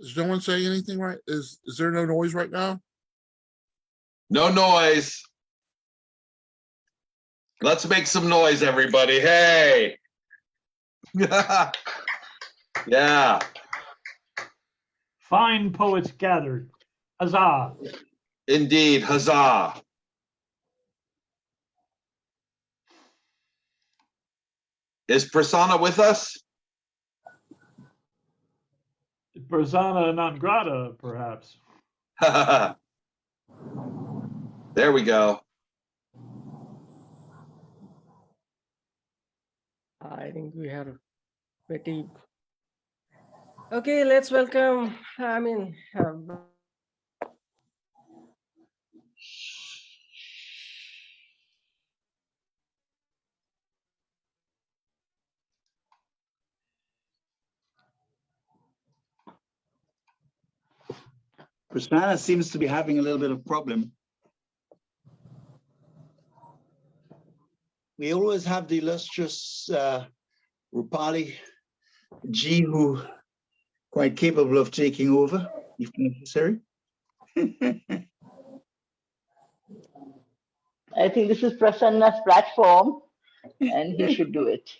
Is no one saying anything right? Is there no noise right now? No noise. Let's make some noise, everybody. Hey. Yeah. Fine poets gathered. Huzzah. Indeed. Huzzah. Is Prasanna with us? Persona non grata, perhaps. There we go. I think we have pretty. Okay, let's welcome. Prasanna seems to be having a little bit of problem. We always have the illustrious Roopali G, who quite capable of taking over if necessary. I think this is Prasanna's platform, and he should do it.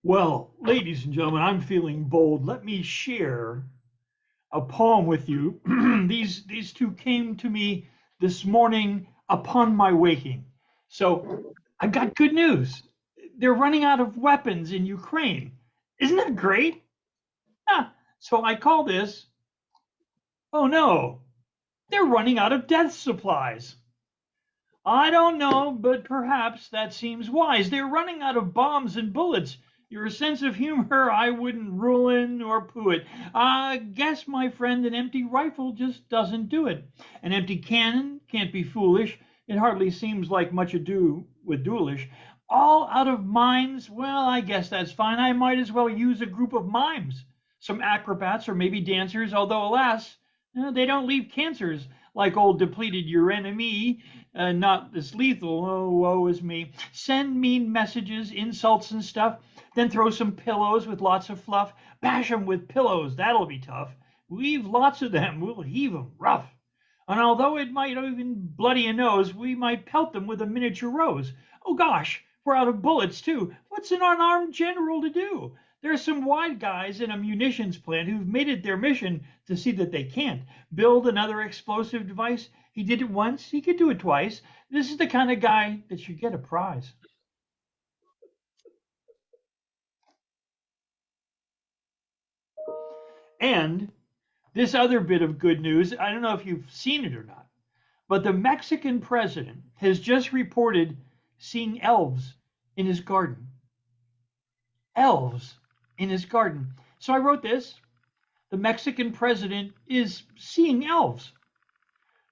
Well, ladies and gentlemen, I'm feeling bold. Let me share a poem with you. These two came to me this morning upon my waking. So I've got good news. They're running out of weapons in Ukraine. Isn't that great? So I call this, oh no, they're running out of death supplies. I don't know, but perhaps that seems wise. They're running out of bombs and bullets. Your sense of humor, I wouldn't rule in or poo it. I guess, my friend, an empty rifle just doesn't do it. An empty cannon can't be foolish. It hardly seems like much ado with duelish. All out of mines, well, I guess that's fine. I might as well use a group of mimes. Some acrobats or maybe dancers, although, alas, they don't leave cancers like old depleted your enemy. Not this lethal, oh, woe is me. Send mean messages, insults and stuff. Then throw some pillows with lots of fluff. Bash 'em with pillows, that'll be tough. We've lots of them, we'll heave 'em rough. And although it might even bloody a nose, we might pelt them with a miniature rose. Oh gosh, we're out of bullets too. What's an unarmed general to do? There's some wide guys in a munitions plant who've made it their mission to see that they can't build another explosive device. He did it once, he could do it twice. This is the kind of guy that should get a prize. And this other bit of good news, I don't know if you've seen it or not, but the Mexican president has just reported seeing elves in his garden. Elves in his garden. So I wrote this. The Mexican president is seeing elves.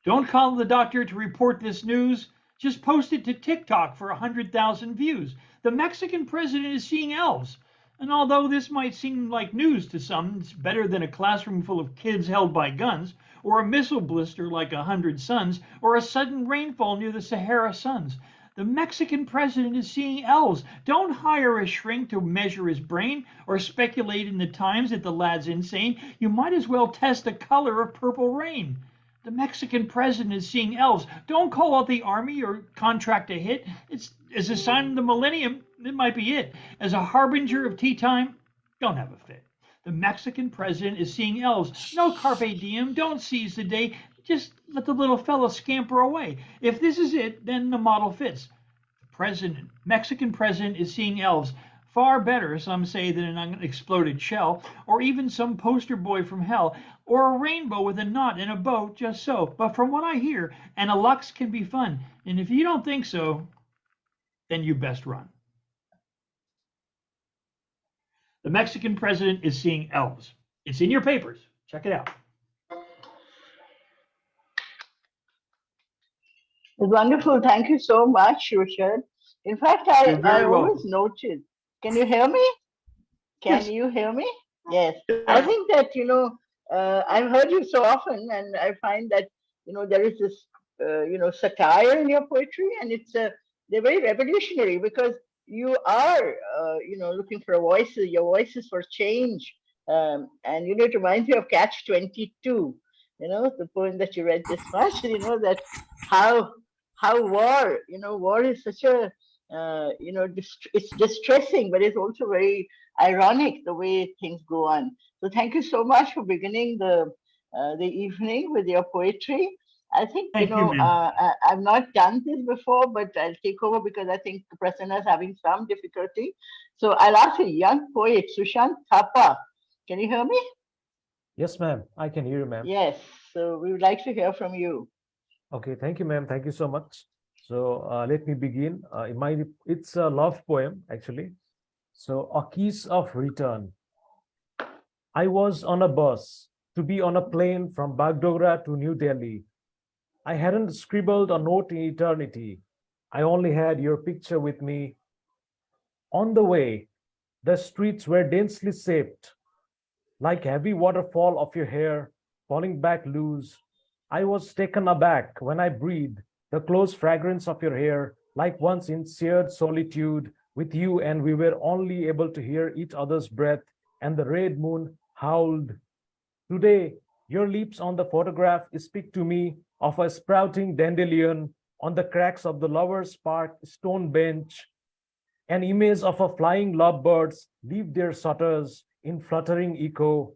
Don't call the doctor to report this news. Just post it to TikTok for 100,000 views. The Mexican president is seeing elves. And although this might seem like news to some, it's better than a classroom full of kids held by guns, or a missile blister like 100 suns, or a sudden rainfall near the Sahara suns. The Mexican president is seeing elves. Don't hire a shrink to measure his brain or speculate in the Times that the lad's insane. You might as well test the color of purple rain. The Mexican president is seeing elves. Don't call out the army or contract a hit. It's as a sign of the millennium, it might be it. As a harbinger of tea time, don't have a fit. The Mexican president is seeing elves. No carpe diem, don't seize the day. Just let the little fella scamper away. If this is it, then the model fits. The Mexican president is seeing elves. Far better, some say, than an unexploded shell, or even some poster boy from hell, or a rainbow with a knot and a bow, just so. But from what I hear, and a Lux can be fun. And if you don't think so, then you best run. The Mexican president is seeing elves. It's in your papers. Check it out. It's wonderful. Thank you so much, Sushant. In fact, You're very I always welcome. noted. Can you hear me? Can you hear me? Yes. I think that, I've heard you so often, and I find that, there is this, satire in your poetry, and they're very revolutionary because you are, looking for your voices for change. And, it reminds me of Catch 22, the poem that you read this much, that how war is such a, it's distressing, but it's also very ironic the way things go on. So thank you so much for beginning the evening with your poetry. I think, Thank you, ma'am. I've not done this before, but I'll take over because I think Prasanna is having some difficulty. So I'll ask a young poet, Sushant Thapa. Can you hear me? Yes, ma'am. I can hear you, ma'am. Yes. So we would like to hear from you. Okay, thank you, ma'am. Thank you so much. So let me begin. It's a love poem, actually. So, a kiss of return. I was on a bus to be on a plane from Bagdogra to New Delhi. I hadn't scribbled a note in eternity. I only had your picture with me. On the way, the streets were densely shaped, like heavy waterfall of your hair falling back loose. I was taken aback when I breathed the close fragrance of your hair, like once in shared solitude with you, and we were only able to hear each other's breath, and the red moon howled. Today, your lips on the photograph speak to me of a sprouting dandelion on the cracks of the Lovers' Park stone bench. An image of a flying lovebirds leave their shutters in fluttering echo.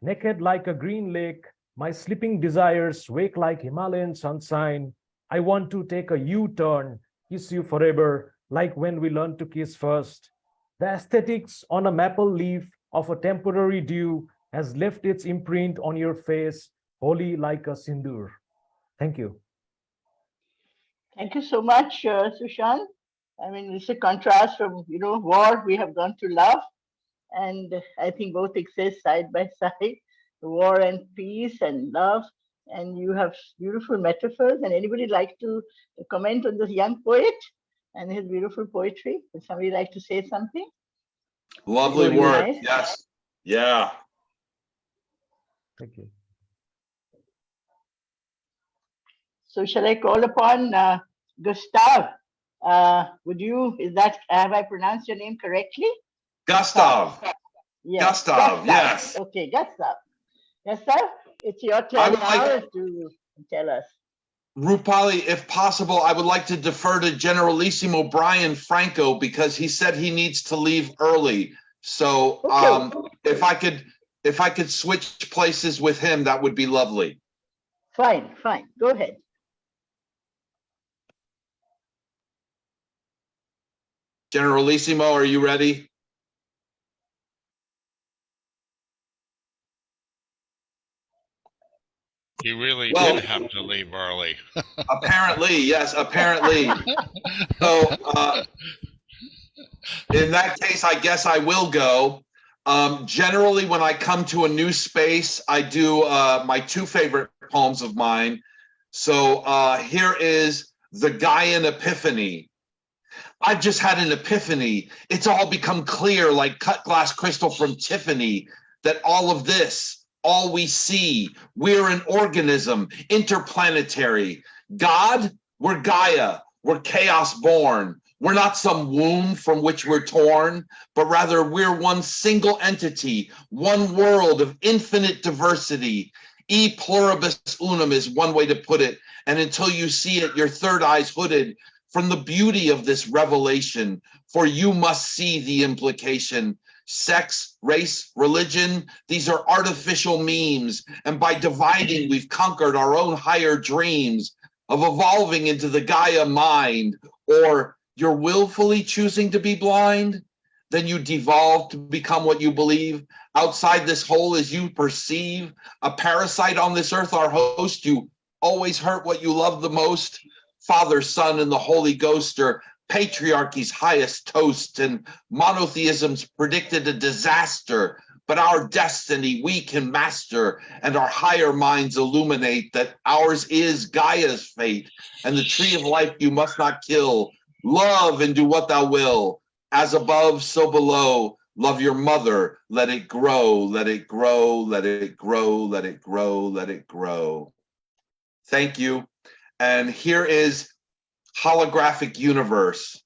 Naked like a green lake, my sleeping desires wake like Himalayan sunshine. I want to take a U-turn, kiss you forever, like when we learned to kiss first. The aesthetics on a maple leaf of a temporary dew has left its imprint on your face, holy like a sindoor. Thank you. Thank you so much, Sushant. I mean, it's a contrast from, war, we have gone to love. And I think both exist side by side, war and peace and love. And you have beautiful metaphors. And anybody like to comment on this young poet and his beautiful poetry? Would somebody like to say something? Lovely Very work. nice. Yes. Yeah. Thank you. So shall I call upon Gustav? Have I pronounced your name correctly? Gustav. Yes. Gustav, yes. Okay, Gustav. Gustav, it's your I turn would now like- to tell us. Roopali, if possible, I would like to defer to Gennelaissimo Bryan Franco because he said he needs to leave early. So Okay. if I could switch places with him, that would be lovely. Fine. Go ahead. Gennelaissimo, are you ready? He really Well- did have to leave early. Apparently, yes, apparently. So in that case, I guess I will go. Generally, when I come to a new space, I do my two favorite poems of mine. So here is The Gaian Epiphany. I've just had an epiphany. It's all become clear like cut glass crystal from Tiffany that all of this, all we see, we're an organism, interplanetary. God, we're Gaia, we're chaos born. We're not some womb from which we're torn, but rather we're one single entity, one world of infinite diversity. E pluribus unum is one way to put it. And until you see it, your third eye's hooded from the beauty of this revelation, for you must see the implication. Sex, race, religion, these are artificial memes. And by dividing, we've conquered our own higher dreams of evolving into the Gaia mind. Or you're willfully choosing to be blind? Then you devolve to become what you believe. Outside this hole as you perceive, a parasite on this earth, our host, you always hurt what you love the most. Father, Son, and the Holy Ghost are patriarchy's highest toast, and monotheism's predicted a disaster. But our destiny we can master, and our higher minds illuminate that ours is Gaia's fate, and the tree of life you must not kill. Love and do what thou will. As above, so below. Love your mother. Let it grow, let it grow, let it grow, let it grow, let it grow. Thank you. And here is Holographic Universe.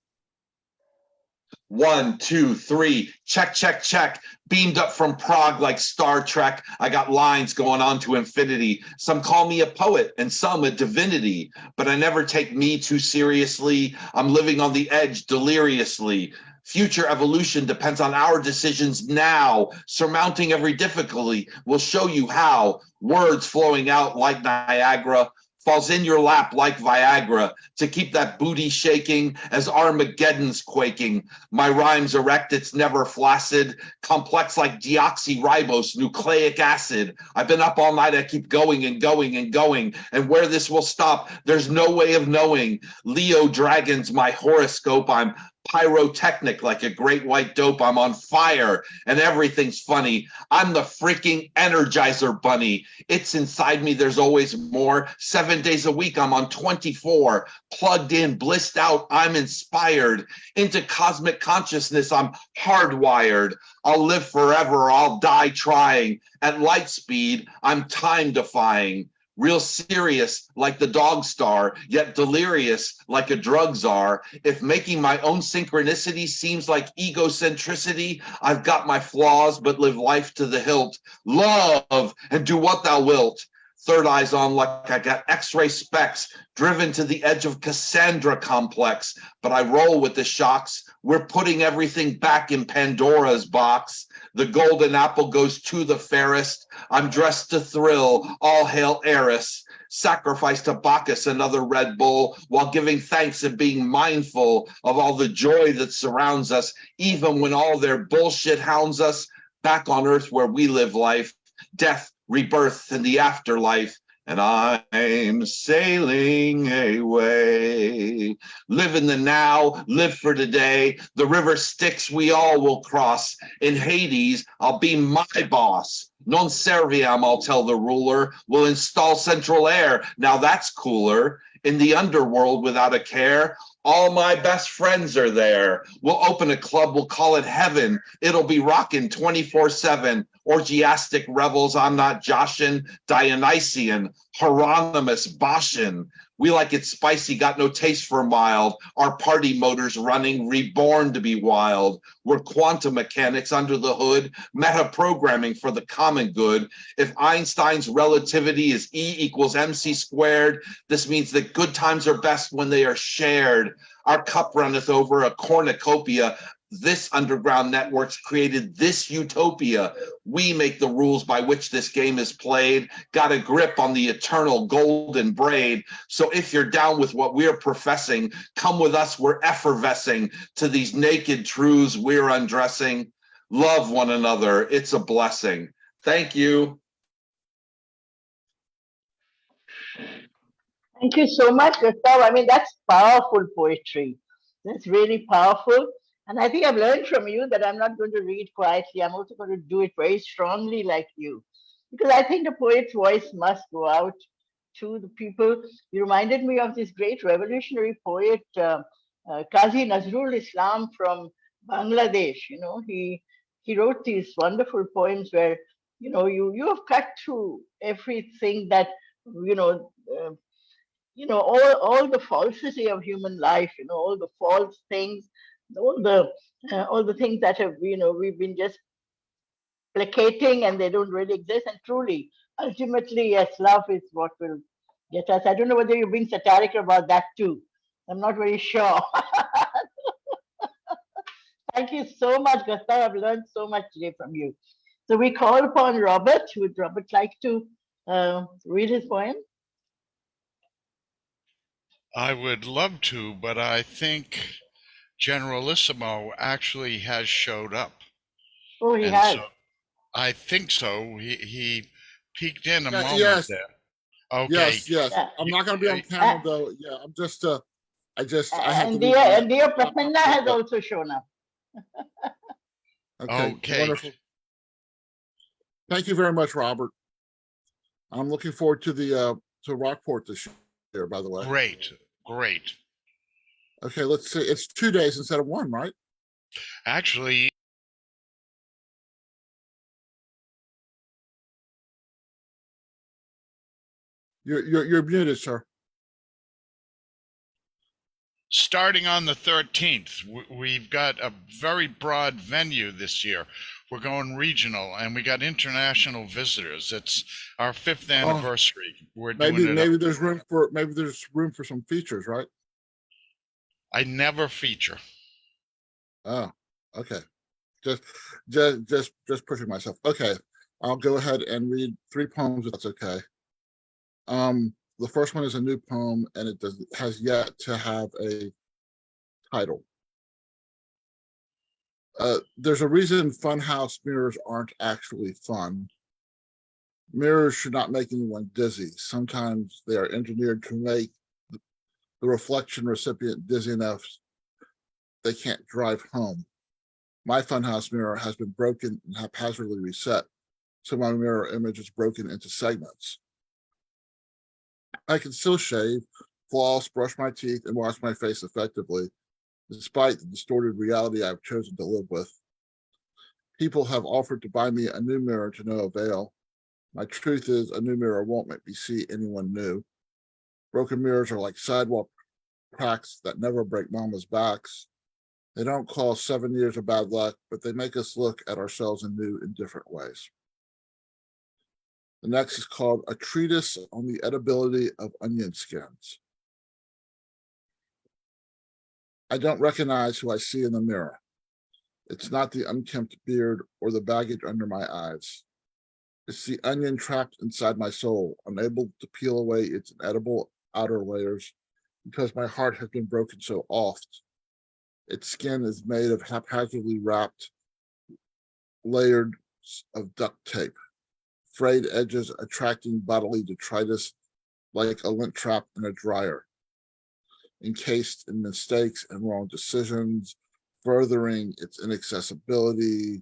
1, 2, 3, check, check, check. Beamed up from Prague like Star Trek. I got lines going on to infinity. Some call me a poet and some a divinity, but I never take me too seriously. I'm living on the edge deliriously. Future evolution depends on our decisions now. Surmounting every difficulty will show you how. Words flowing out like Niagara falls in your lap like Viagra to keep that booty shaking as Armageddon's quaking. My rhyme's erect, it's never flaccid, complex like deoxyribose, nucleic acid. I've been up all night, I keep going and going and going, and where this will stop, there's no way of knowing. Leo Dragon's my horoscope, I'm pyrotechnic like a great white dope. I'm on fire and everything's funny. I'm the freaking Energizer Bunny. It's inside me. There's always more. 7 days a week. I'm on 24. Plugged in, blissed out. I'm inspired. Into cosmic consciousness. I'm hardwired. I'll live forever. I'll die trying. At light speed, I'm time defying. Real serious like the dog star, yet delirious like a drug czar. If making my own synchronicity seems like egocentricity, I've got my flaws, but live life to the hilt. Love and do what thou wilt. Third eyes on like I got x-ray specs, driven to the edge of Cassandra complex, but I roll with the shocks. We're putting everything back in Pandora's box. The golden apple goes to the fairest. I'm dressed to thrill, all hail heiress. Sacrifice to Bacchus another Red Bull while giving thanks and being mindful of all the joy that surrounds us, even when all their bullshit hounds us. Back on earth where we live life, death, rebirth, and the afterlife. And I'm sailing away. Live in the now, live for today. The river Styx we all will cross. In Hades, I'll be my boss. Non serviam, I'll tell the ruler. We'll install central air. Now that's cooler. In the underworld without a care, all my best friends are there. We'll open a club, we'll call it heaven. It'll be rocking 24/7. Orgiastic revels, I'm not Joshin, Dionysian, Hieronymus, Boshin. We like it spicy, got no taste for mild. Our party motors running, reborn to be wild. We're quantum mechanics under the hood, meta programming for the common good. If Einstein's relativity is E equals MC squared, this means that good times are best when they are shared. Our cup runneth over, a cornucopia. This underground network's created this utopia. We make the rules by which this game is played. Got a grip on the eternal golden braid. So if you're down with what we're professing, come with us, we're effervescing. To these naked truths we're undressing. Love one another, it's a blessing. Thank you. Thank you so much, Gustav. I mean, that's powerful poetry. That's really powerful. And I think I've learned from you that I'm not going to read quietly. I'm also going to do it very strongly like you. Because I think a poet's voice must go out to the people. You reminded me of this great revolutionary poet, Qazi Nazrul Islam from Bangladesh. You know, he wrote these wonderful poems where, you know, you have cut through everything that, you know, all the falsity of human life, you know, all the false things, all the things that have, you know, we've been just placating and they don't really exist. And truly, ultimately, yes, love is what will get us. I don't know whether you're being satirical about that too. I'm not very sure. Thank you so much, Gustav. I've learned so much today from you. So we call upon Robert. Would Robert like to read his poem? I would love to, but I think Generalissimo actually has showed up. Oh, he And has. so I think so. He peeked in a Yeah, moment yes, there. Okay. yes. Yeah. I'm not gonna be on camera though. Yeah, I'm just, I have to And leave dear my laptop Prasanna has hooked up. also shown up. Okay, Okay. wonderful. Thank you very much, Robert. I'm looking forward to the to Rockport this year, by the way. Great. Great. Okay, let's see. It's 2 days instead of one, right? Actually, You're muted, sir. starting on the 13th, we've got a very broad venue this year. We're going regional, and we got international visitors. It's our 5th anniversary. We're doing it. Maybe there's room for some features, right? I never feature. Oh, okay. Just pushing myself. Okay, I'll go ahead and read 3 poems if that's okay. The first one is a new poem, and it has yet to have a title. There's a reason funhouse mirrors aren't actually fun. Mirrors should not make anyone dizzy. Sometimes they are engineered to make the reflection recipient dizzy enough they can't drive home. My funhouse mirror has been broken and haphazardly reset, so my mirror image is broken into segments. I can still shave, floss, brush my teeth, and wash my face effectively, despite the distorted reality I've chosen to live with. People have offered to buy me a new mirror to no avail. My truth is, a new mirror won't make me see anyone new. Broken mirrors are like sidewalk cracks that never break mama's backs. They don't cause 7 years of bad luck, but they make us look at ourselves in new and different ways. The next is called A Treatise on the Edibility of Onion Skins. I don't recognize who I see in the mirror. It's not the unkempt beard or the baggage under my eyes. It's the onion trapped inside my soul, unable to peel away its inedible outer layers because my heart has been broken so oft. Its skin is made of haphazardly wrapped layers of duct tape, frayed edges attracting bodily detritus like a lint trap in a dryer, encased in mistakes and wrong decisions, furthering its inaccessibility,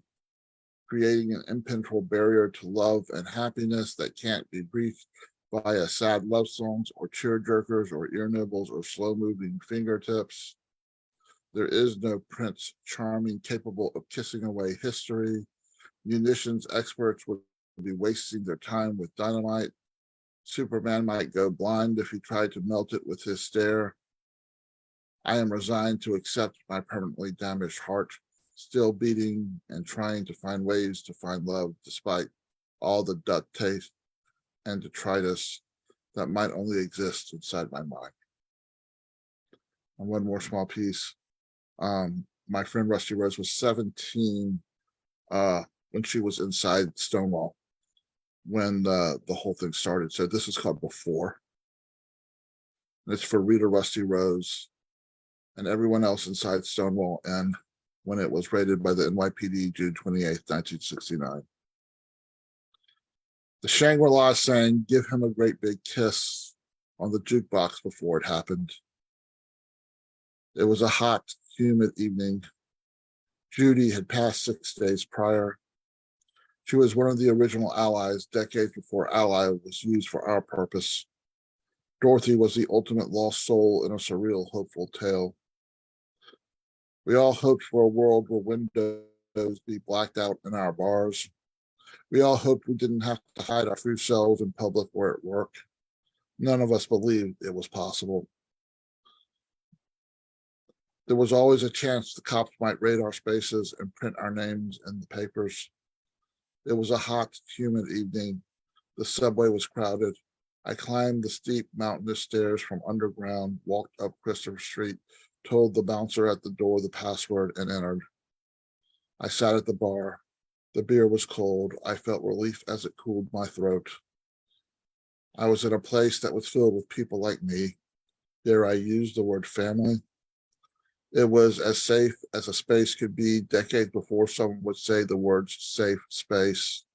creating an impenetrable barrier to love and happiness that can't be breached via sad love songs or tear jerkers or ear nibbles or slow-moving fingertips. There is no Prince Charming capable of kissing away history. Munitions experts would be wasting their time with dynamite. Superman might go blind if he tried to melt it with his stare. I am resigned to accept my permanently damaged heart, still beating and trying to find ways to find love despite all the duct tape and detritus that might only exist inside my mind. And one more small piece. My friend Rusty Rose was 17 when she was inside Stonewall when the whole thing started. So this is called Before. And it's for Rita Rusty Rose and everyone else inside Stonewall and when it was raided by the NYPD June 28th, 1969. The Shangri-La sang, "Give him a great big kiss" on the jukebox before it happened. It was a hot, humid evening. Judy had passed 6 days prior. She was one of the original allies, decades before ally was used for our purpose. Dorothy was the ultimate lost soul in a surreal, hopeful tale. We all hoped for a world where windows be blacked out in our bars. We all hoped we didn't have to hide our true selves in public or at work. None of us believed it was possible. There was always a chance the cops might raid our spaces and print our names in the papers. It was a hot, humid evening. The subway was crowded. I climbed the steep mountainous stairs from underground, walked up Christopher Street, told the bouncer at the door the password, and entered. I sat at the bar. The beer was cold. I felt relief as it cooled my throat. I was in a place that was filled with people like me. Dare I use the word family? It was as safe as a space could be decades before someone would say the words safe space.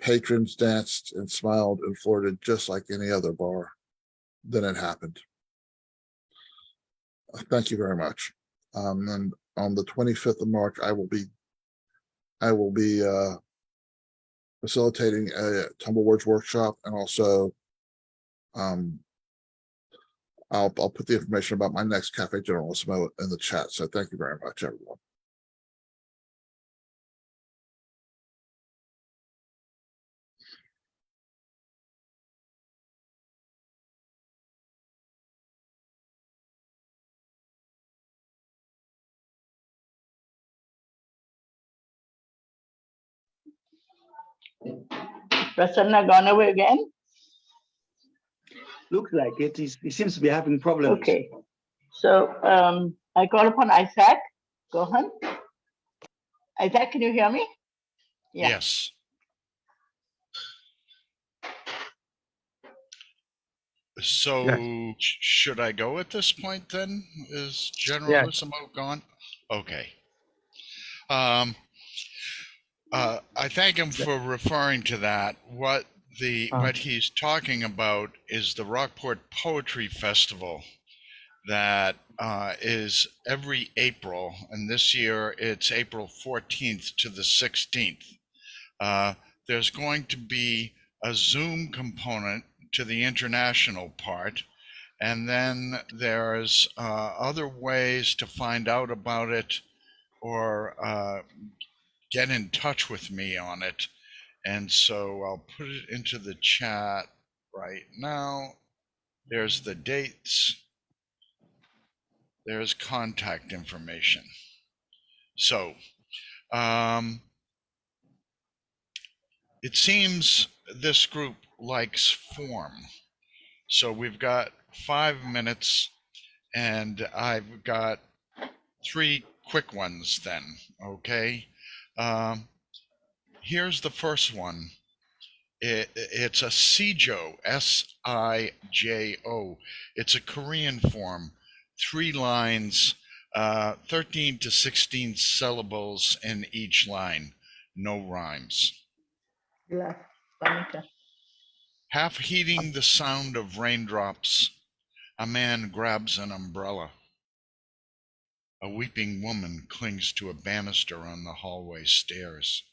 Patrons danced and smiled and flirted just like any other bar. Then it happened. Thank you very much. And on the 25th of March, I will be facilitating a Tumble Words workshop, and also I'll put the information about my next Cafe Gennelaissmo in the chat. So thank you very much, everyone. Prasanna gone away again? Looks like it. He seems to be having problems. Okay. So I call upon Isaac. Go on. Isaac, can you hear me? Yeah. Yes. So Yes. should I go at this point then? Is Gennelaissmo gone? Okay. I thank him for referring to that. What he's talking about is the Rockport Poetry Festival that is every April, and this year it's April 14th to the 16th. There's going to be a Zoom component to the international part, and then there's other ways to find out about it or get in touch with me on it. And so I'll put it into the chat right now. There's the dates. There's contact information. So it seems this group likes form. So we've got 5 minutes, and I've got 3 quick ones then, okay? Here's the first one. It's a Sijo, S-I-J-O. It's a Korean form, 3 lines, 13 to 16 syllables in each line, no rhymes. Half heeding the sound of raindrops, a man grabs an umbrella. A weeping woman clings to a banister on the hallway stairs.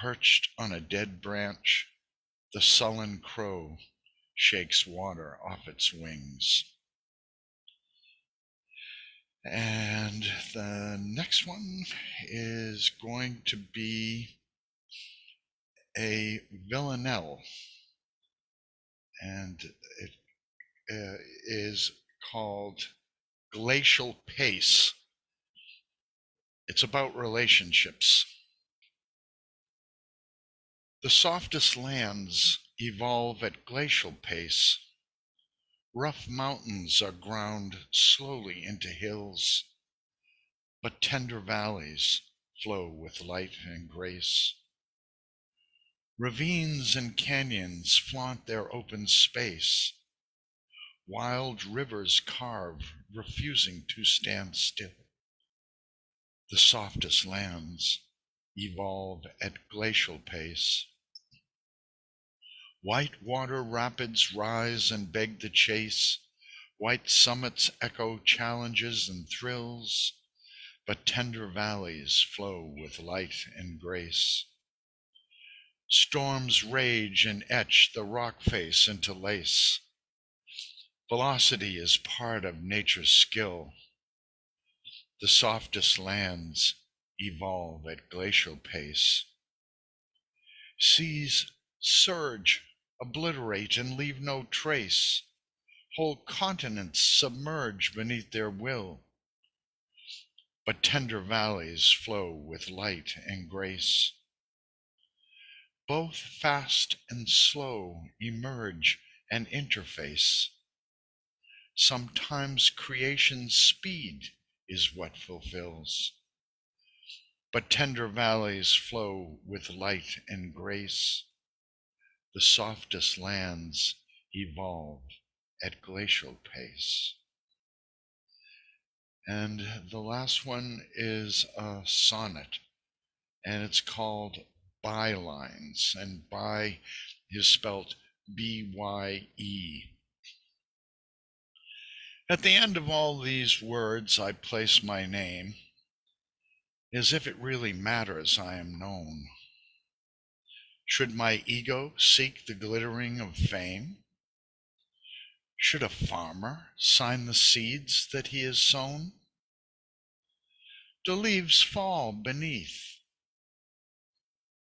Perched on a dead branch, the sullen crow shakes water off its wings. And the next one is going to be a villanelle, and it is called Glacial Pace. It's about relationships. The softest lands evolve at glacial pace. Rough mountains are ground slowly into hills, but tender valleys flow with light and grace. Ravines and canyons flaunt their open space. Wild rivers carve, refusing to stand still. The softest lands evolve at glacial pace. White water rapids rise and beg the chase. White summits echo challenges and thrills, but tender valleys flow with light and grace. Storms rage and etch the rock face into lace. Velocity is part of nature's skill. The softest lands evolve at glacial pace. Seas surge, obliterate, and leave no trace. Whole continents submerge beneath their will. But tender valleys flow with light and grace. Both fast and slow emerge and interface. Sometimes creation's speed is what fulfills. But tender valleys flow with light and grace. The softest lands evolve at glacial pace. And the last one is a sonnet, and it's called Bylines, and by is spelled B-Y-E. At the end of all these words I place my name, as if it really matters I am known. Should my ego seek the glittering of fame? Should a farmer sign the seeds that he has sown? Do leaves fall beneath?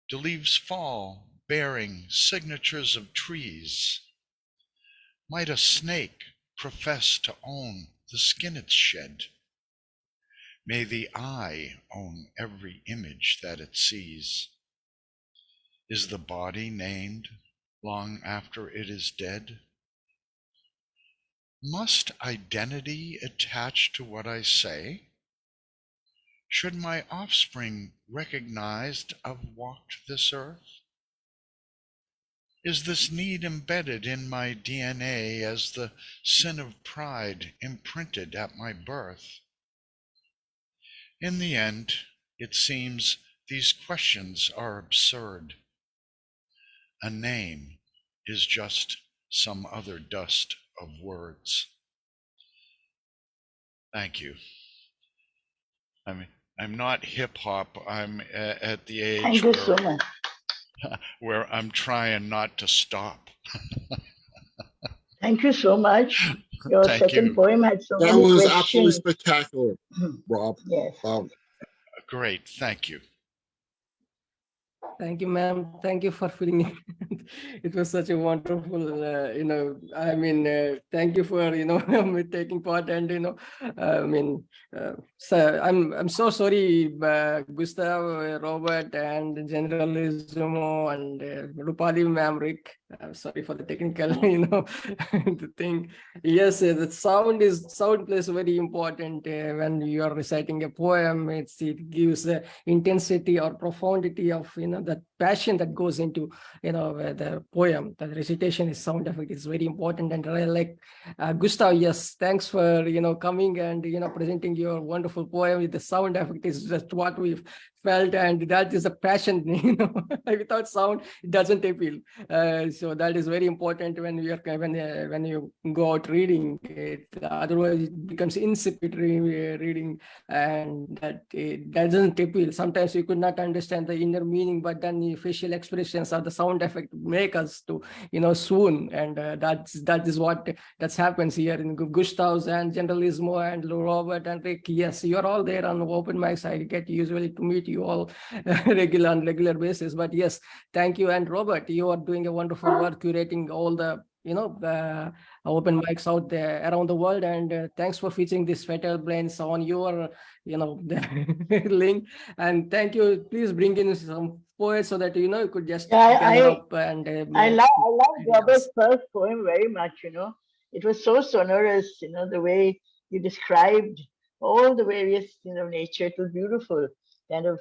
Do leaves fall bearing signatures of trees? Might a snake profess to own the skin it's shed? May the eye own every image that it sees. Is the body named long after it is dead? Must identity attach to what I say? Should my offspring recognized have walked this earth? Is this need embedded in my DNA as the sin of pride imprinted at my birth? In the end, it seems these questions are absurd. A name is just some other dust of words. Thank you. I'm not hip hop. I'm at the age Thank you so much. where I'm trying not to stop. Thank you so much. Your Thank second you. poem had so That many was questions. absolutely spectacular, Rob. Yes. Wow. Great. Thank you. Thank you, ma'am. Thank you for filling in. It was such a wonderful, thank you for, taking part and, so I'm so sorry, Gustav, Robert, and Gennelaissmo and Roopali, ma'am, Rick. I'm sorry for the technical, the thing. Yes, the sound plays very important when you are reciting a poem. It gives intensity or profundity of, that passion that goes into, the poem. The recitation is sound effect is very important. And I like Gustav, yes, thanks for, coming and, presenting your wonderful poem with the sound effect is just what we've felt, and that is a passion. Without sound it doesn't appeal, so that is very important when we are when you go out reading it. Otherwise it becomes insipid reading, and that it doesn't appeal. Sometimes you could not understand the inner meaning, but then the facial expressions or the sound effect make us to swoon, and that is what that happens here in Gustav's and Gennelaissmo and Robert and Rick. Yes, you're all there on open mics. I get usually to meet you all on regular basis. But yes, thank you. And Robert, you are doing a wonderful work curating all the the open mics out there around the world. And thanks for featuring this Fatal Brains on your the link. And thank you. Please bring in some poets so that you could just gather up and I love Robert's yes. first poem very much. It was so sonorous. The way you described all the various nature. It was beautiful, kind of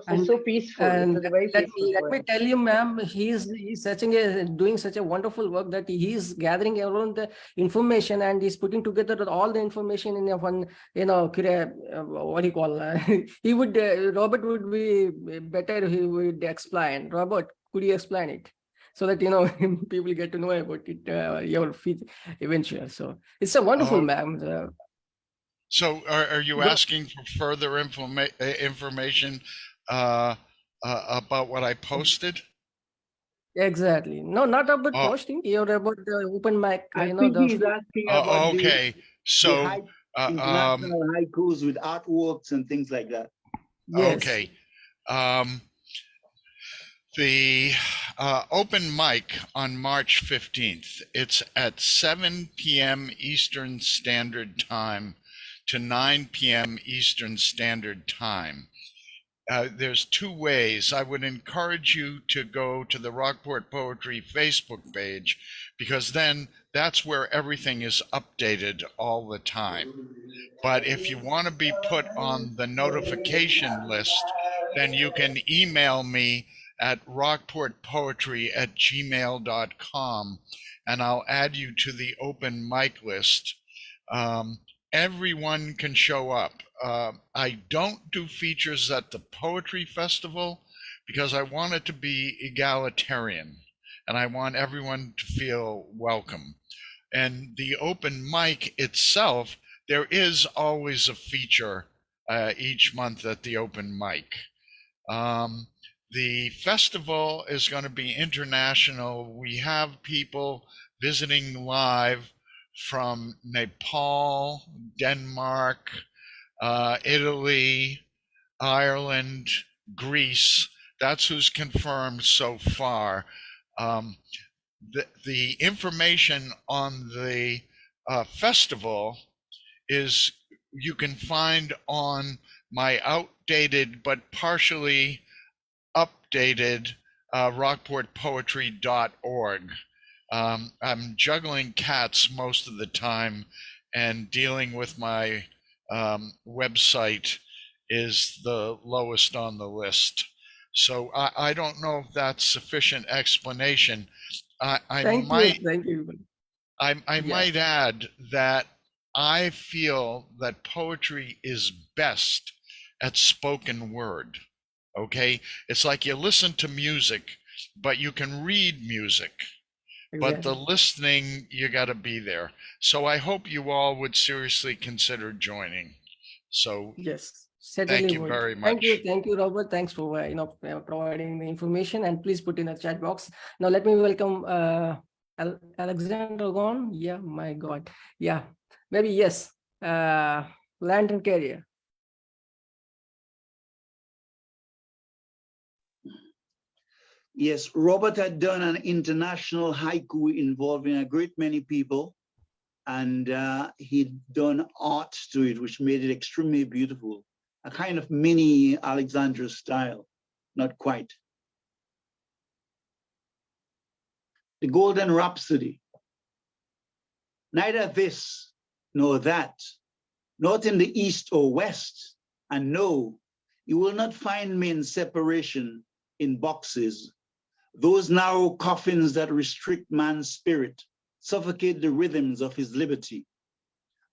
And so peaceful. It and was a very let peaceful me poem. tell you, ma'am, he's doing such a wonderful work that he's gathering around the information, and he's putting together all the information in a one, what do you call? He would Robert would be better. He would explain. Robert, could you explain it? So that people get to know about it, your feet eventually. So it's a wonderful, ma'am. So are you asking for further information about what I posted? Exactly. No, not about Oh, posting. You're about the open mic. I think he's asking about okay. the So international haikus with artworks and things like that. Yes. Okay. The open mic on March 15th, it's at 7 p.m. Eastern Standard Time to 9 p.m. Eastern Standard Time. There's two ways. I would encourage you to go to the Rockport Poetry Facebook page, because then that's where everything is updated all the time. But if you want to be put on the notification list, then you can email me at rockportpoetry@gmail.com, and I'll add you to the open mic list. everyone can show up. I don't do features at the Poetry Festival because I want it to be egalitarian and I want everyone to feel welcome. And the open mic itself, there is always a feature each month at the open mic. The festival is going to be international. We have people visiting live from Nepal, Denmark, Italy, Ireland, Greece. That's who's confirmed so far. The information on the festival is you can find on my outdated but partially updated rockportpoetry.org. I'm juggling cats most of the time, and dealing with my website is the lowest on the list. So I don't know if that's sufficient explanation. Thank you. I might add that I feel that poetry is best at spoken word. Okay, it's like you listen to music, but you can read music. Exactly. But the listening, you got to be there. So I hope you all would seriously consider joining. So yes, certainly thank you would. very much. Thank you, Robert. Thanks for providing the information, and please put in a chat box. Now let me welcome Alexandra gone. Yeah, my God. Yeah, maybe yes. Lantern Carrier. Yes, Robert had done an international haiku involving a great many people, and he'd done art to it, which made it extremely beautiful. A kind of mini Alexandra style, not quite. The Golden Rhapsody. Neither this nor that, not in the east or west, and no, you will not find me in separation, in boxes. Those narrow coffins that restrict man's spirit, suffocate the rhythms of his liberty.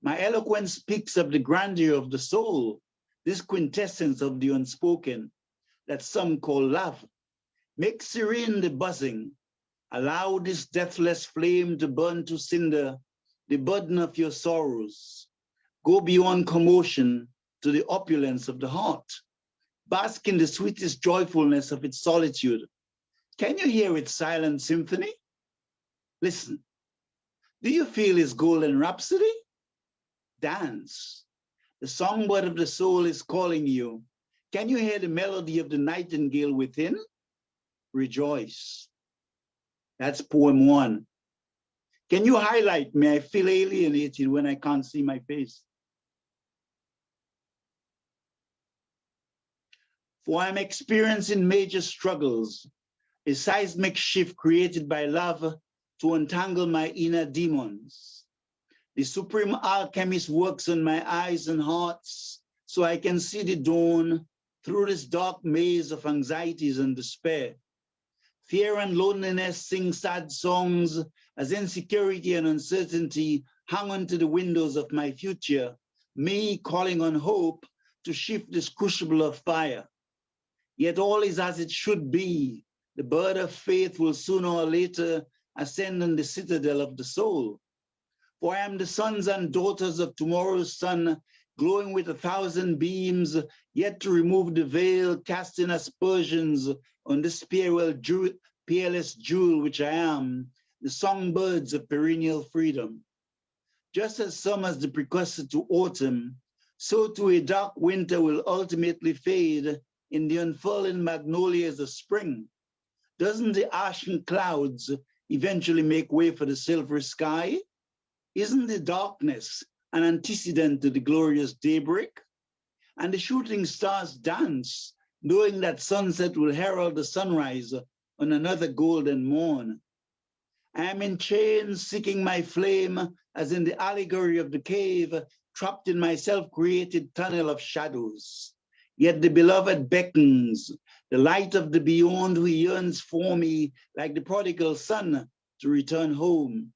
My eloquence speaks of the grandeur of the soul, this quintessence of the unspoken that some call love. Make serene the buzzing. Allow this deathless flame to burn to cinder the burden of your sorrows. Go beyond commotion to the opulence of the heart. Bask in the sweetest joyfulness of its solitude. Can you hear its silent symphony? Listen. Do you feel his golden rhapsody? Dance. The songbird of the soul is calling you. Can you hear the melody of the nightingale within? Rejoice. That's poem 1. Can you highlight me? I feel alienated when I can't see my face. For I'm experiencing major struggles, a seismic shift created by love to untangle my inner demons. The supreme alchemist works on my eyes and hearts so I can see the dawn through this dark maze of anxieties and despair. Fear and loneliness sing sad songs as insecurity and uncertainty hang onto the windows of my future, me calling on hope to shift this crucible of fire. Yet all is as it should be. The bird of faith will sooner or later ascend on the citadel of the soul. For I am the sons and daughters of tomorrow's sun, glowing with 1,000 beams, yet to remove the veil, casting aspersions on this peerless jewel which I am, the songbirds of perennial freedom. Just as summer is the precursor to autumn, so too a dark winter will ultimately fade in the unfurling magnolias of spring. Doesn't the ashen clouds eventually make way for the silvery sky? Isn't the darkness an antecedent to the glorious daybreak? And the shooting stars dance, knowing that sunset will herald the sunrise on another golden morn. I am in chains seeking my flame, as in the allegory of the cave, trapped in my self-created tunnel of shadows. Yet the beloved beckons, the light of the beyond who yearns for me like the prodigal son to return home.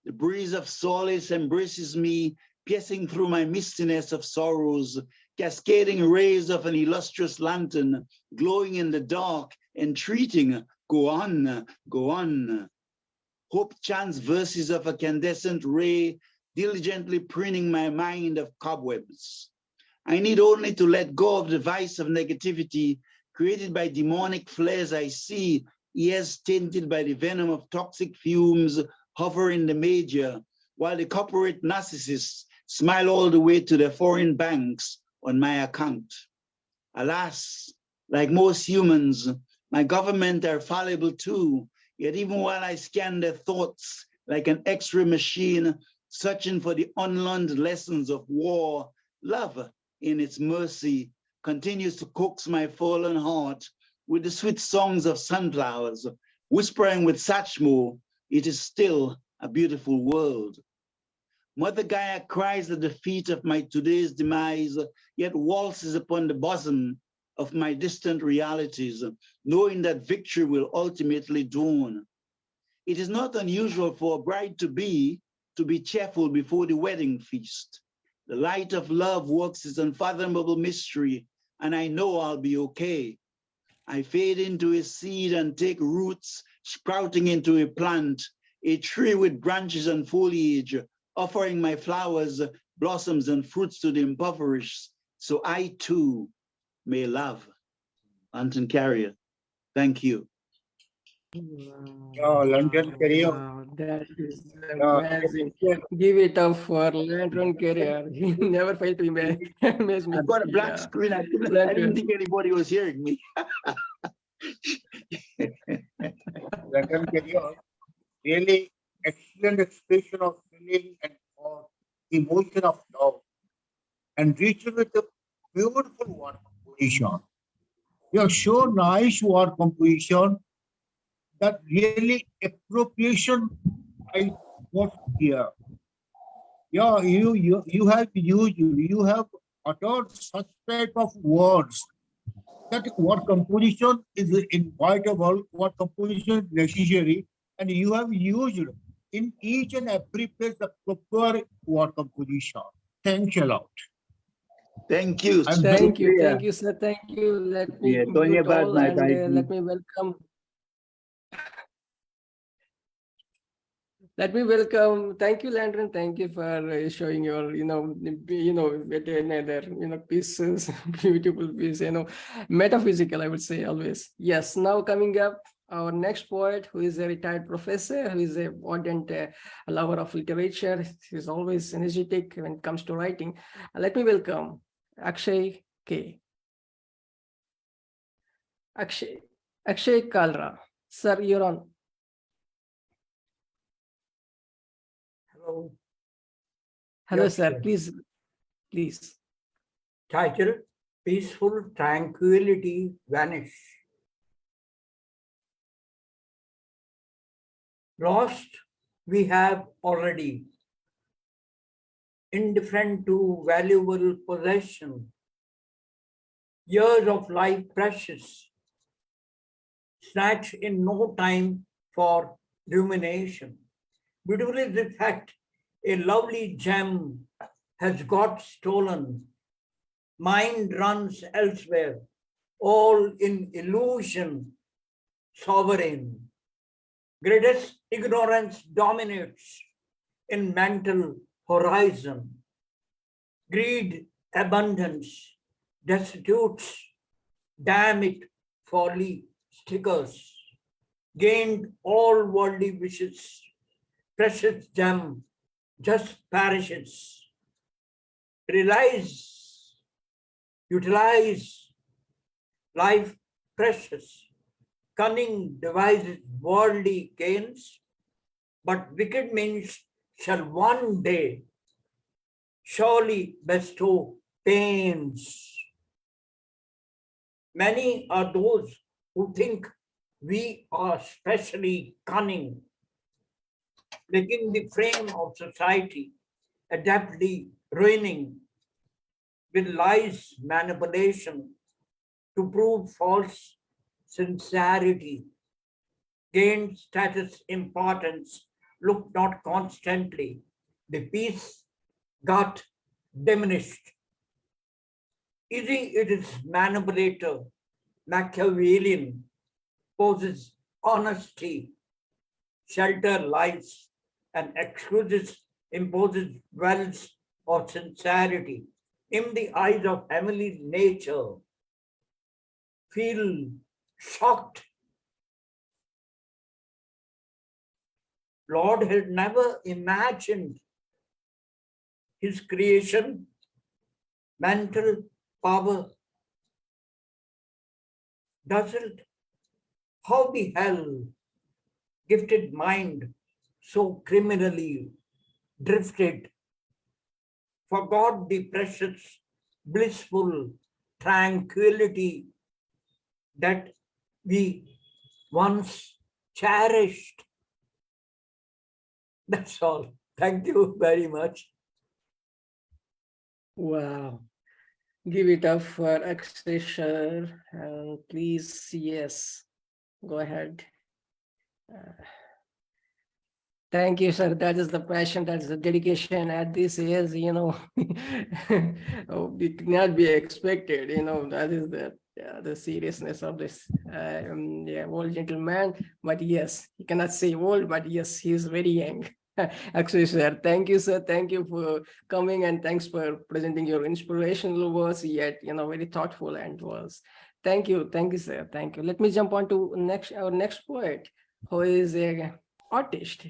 The breeze of solace embraces me, piercing through my mistiness of sorrows, cascading rays of an illustrious lantern, glowing in the dark, entreating, go on, go on. Hope chants verses of a candescent ray, diligently pruning my mind of cobwebs. I need only to let go of the vice of negativity created by demonic flares I see, ears tainted by the venom of toxic fumes hover in the major, while the corporate narcissists smile all the way to their foreign banks on my account. Alas, like most humans, my government are fallible too, yet even while I scan their thoughts like an X-ray machine, searching for the unlearned lessons of war, love, in its mercy, continues to coax my fallen heart with the sweet songs of sunflowers, whispering with Satchmo, it is still a beautiful world. Mother Gaia cries at the feet of my today's demise, yet waltzes upon the bosom of my distant realities, knowing that victory will ultimately dawn. It is not unusual for a bride to be cheerful before the wedding feast. The light of love works its unfathomable mystery, and I know I'll be okay. I fade into a seed and take roots, sprouting into a plant, a tree with branches and foliage, offering my flowers, blossoms, and fruits to the impoverished, so I too may love. Anton Carrier, thank you. London career. Wow, that is amazing. Give it up for Lantern Career. He never failed to amaze me. I've got a black screen. I didn't think anybody was hearing me. London career. Really excellent expression of feeling and emotion of love, and rich with a beautiful word composition. You have so nice word composition that really appropriation I got here. Yeah, you have uttered such type of words that word composition is inevitable, word composition is necessary, and you have used in each and every place the proper word composition. Thanks a lot. Thank you. Thank you, sir. Thank you. Let me mute all and let me welcome. Let me welcome. Thank you, Landon. Thank you for showing your, another, pieces, beautiful piece, metaphysical, I would say always. Yes. Now coming up, our next poet, who is a retired professor, who is a ardent lover of literature. He's always energetic when it comes to writing. Let me welcome Yakshaya K. Yakshaya Kalra. Sir, you're on. Hello. Hello, Yes, sir. Please. Title: Peaceful Tranquility Vanish. Lost we have already, indifferent to valuable possession. Years of life precious, snatched in no time for rumination. Beautifully the fact, a lovely gem has got stolen. Mind runs elsewhere, all in illusion, sovereign. Greatest ignorance dominates in mental horizon. Greed, abundance, destitutes, damn it, folly, stickers. Gained all worldly wishes, precious gem just perishes. Realize, utilize life precious. Cunning devises worldly gains, but wicked means shall one day surely bestow pains. Many are those who think we are specially cunning, making the frame of society adeptly ruining with lies, manipulation to prove false sincerity, gain status, importance, look not constantly. The peace got diminished. Its manipulator, Machiavellian, poses honesty, shelter lies, and excuses imposes wells of sincerity. In the eyes of heavenly nature, feel shocked. Lord had never imagined his creation, mental power. Doesn't how the hell gifted mind so criminally drifted, forgot the precious, blissful tranquility that we once cherished. That's all. Thank you very much. Wow. Give it up for Akshaya, and please, yes, go ahead. Thank you, sir. That is the passion, that is the dedication at this age, it cannot be expected, that is the seriousness of this old gentleman. But yes, you cannot say old, but yes, he is very young. Actually, sir, thank you, sir. Thank you for coming, and thanks for presenting your inspirational words, yet, very thoughtful and was. Thank you, sir. Thank you. Let me jump on to our next poet, who is a artist.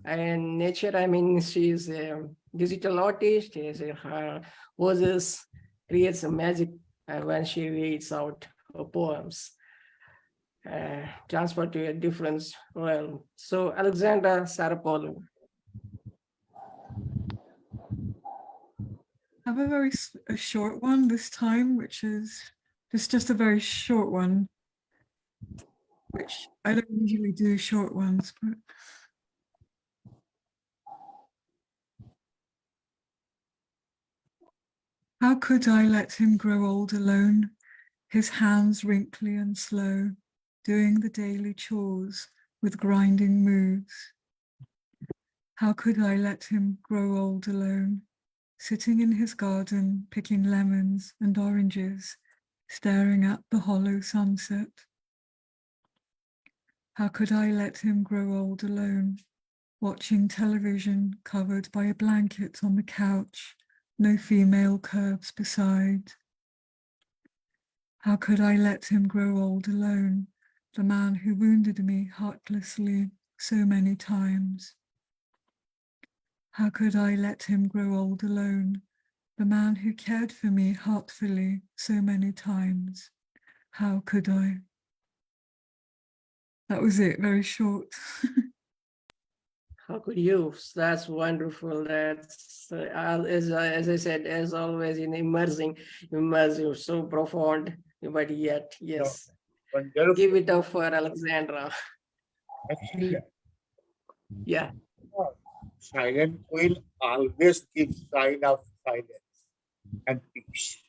And nature, she's a digital artist. Her voices creates a magic when she reads out her poems, transferred to a different realm. So, Alexandra Psaropoulou. I have a short one this time, which is just a very short one, which I don't usually do short ones, but how could I let him grow old alone, his hands wrinkly and slow, doing the daily chores with grinding moves? How could I let him grow old alone, sitting in his garden, picking lemons and oranges, staring at the hollow sunset? How could I let him grow old alone, watching television covered by a blanket on the couch, no female curves beside? How could I let him grow old alone, the man who wounded me heartlessly so many times? How could I let him grow old alone, the man who cared for me heartfully so many times? How could I? That was it, very short. How could you? That's wonderful. That's as I said, as always, immersive, so profound, but yet, yes. Give it up for Alexandra. Actually, Yeah. silent will always give sign of silence and peace.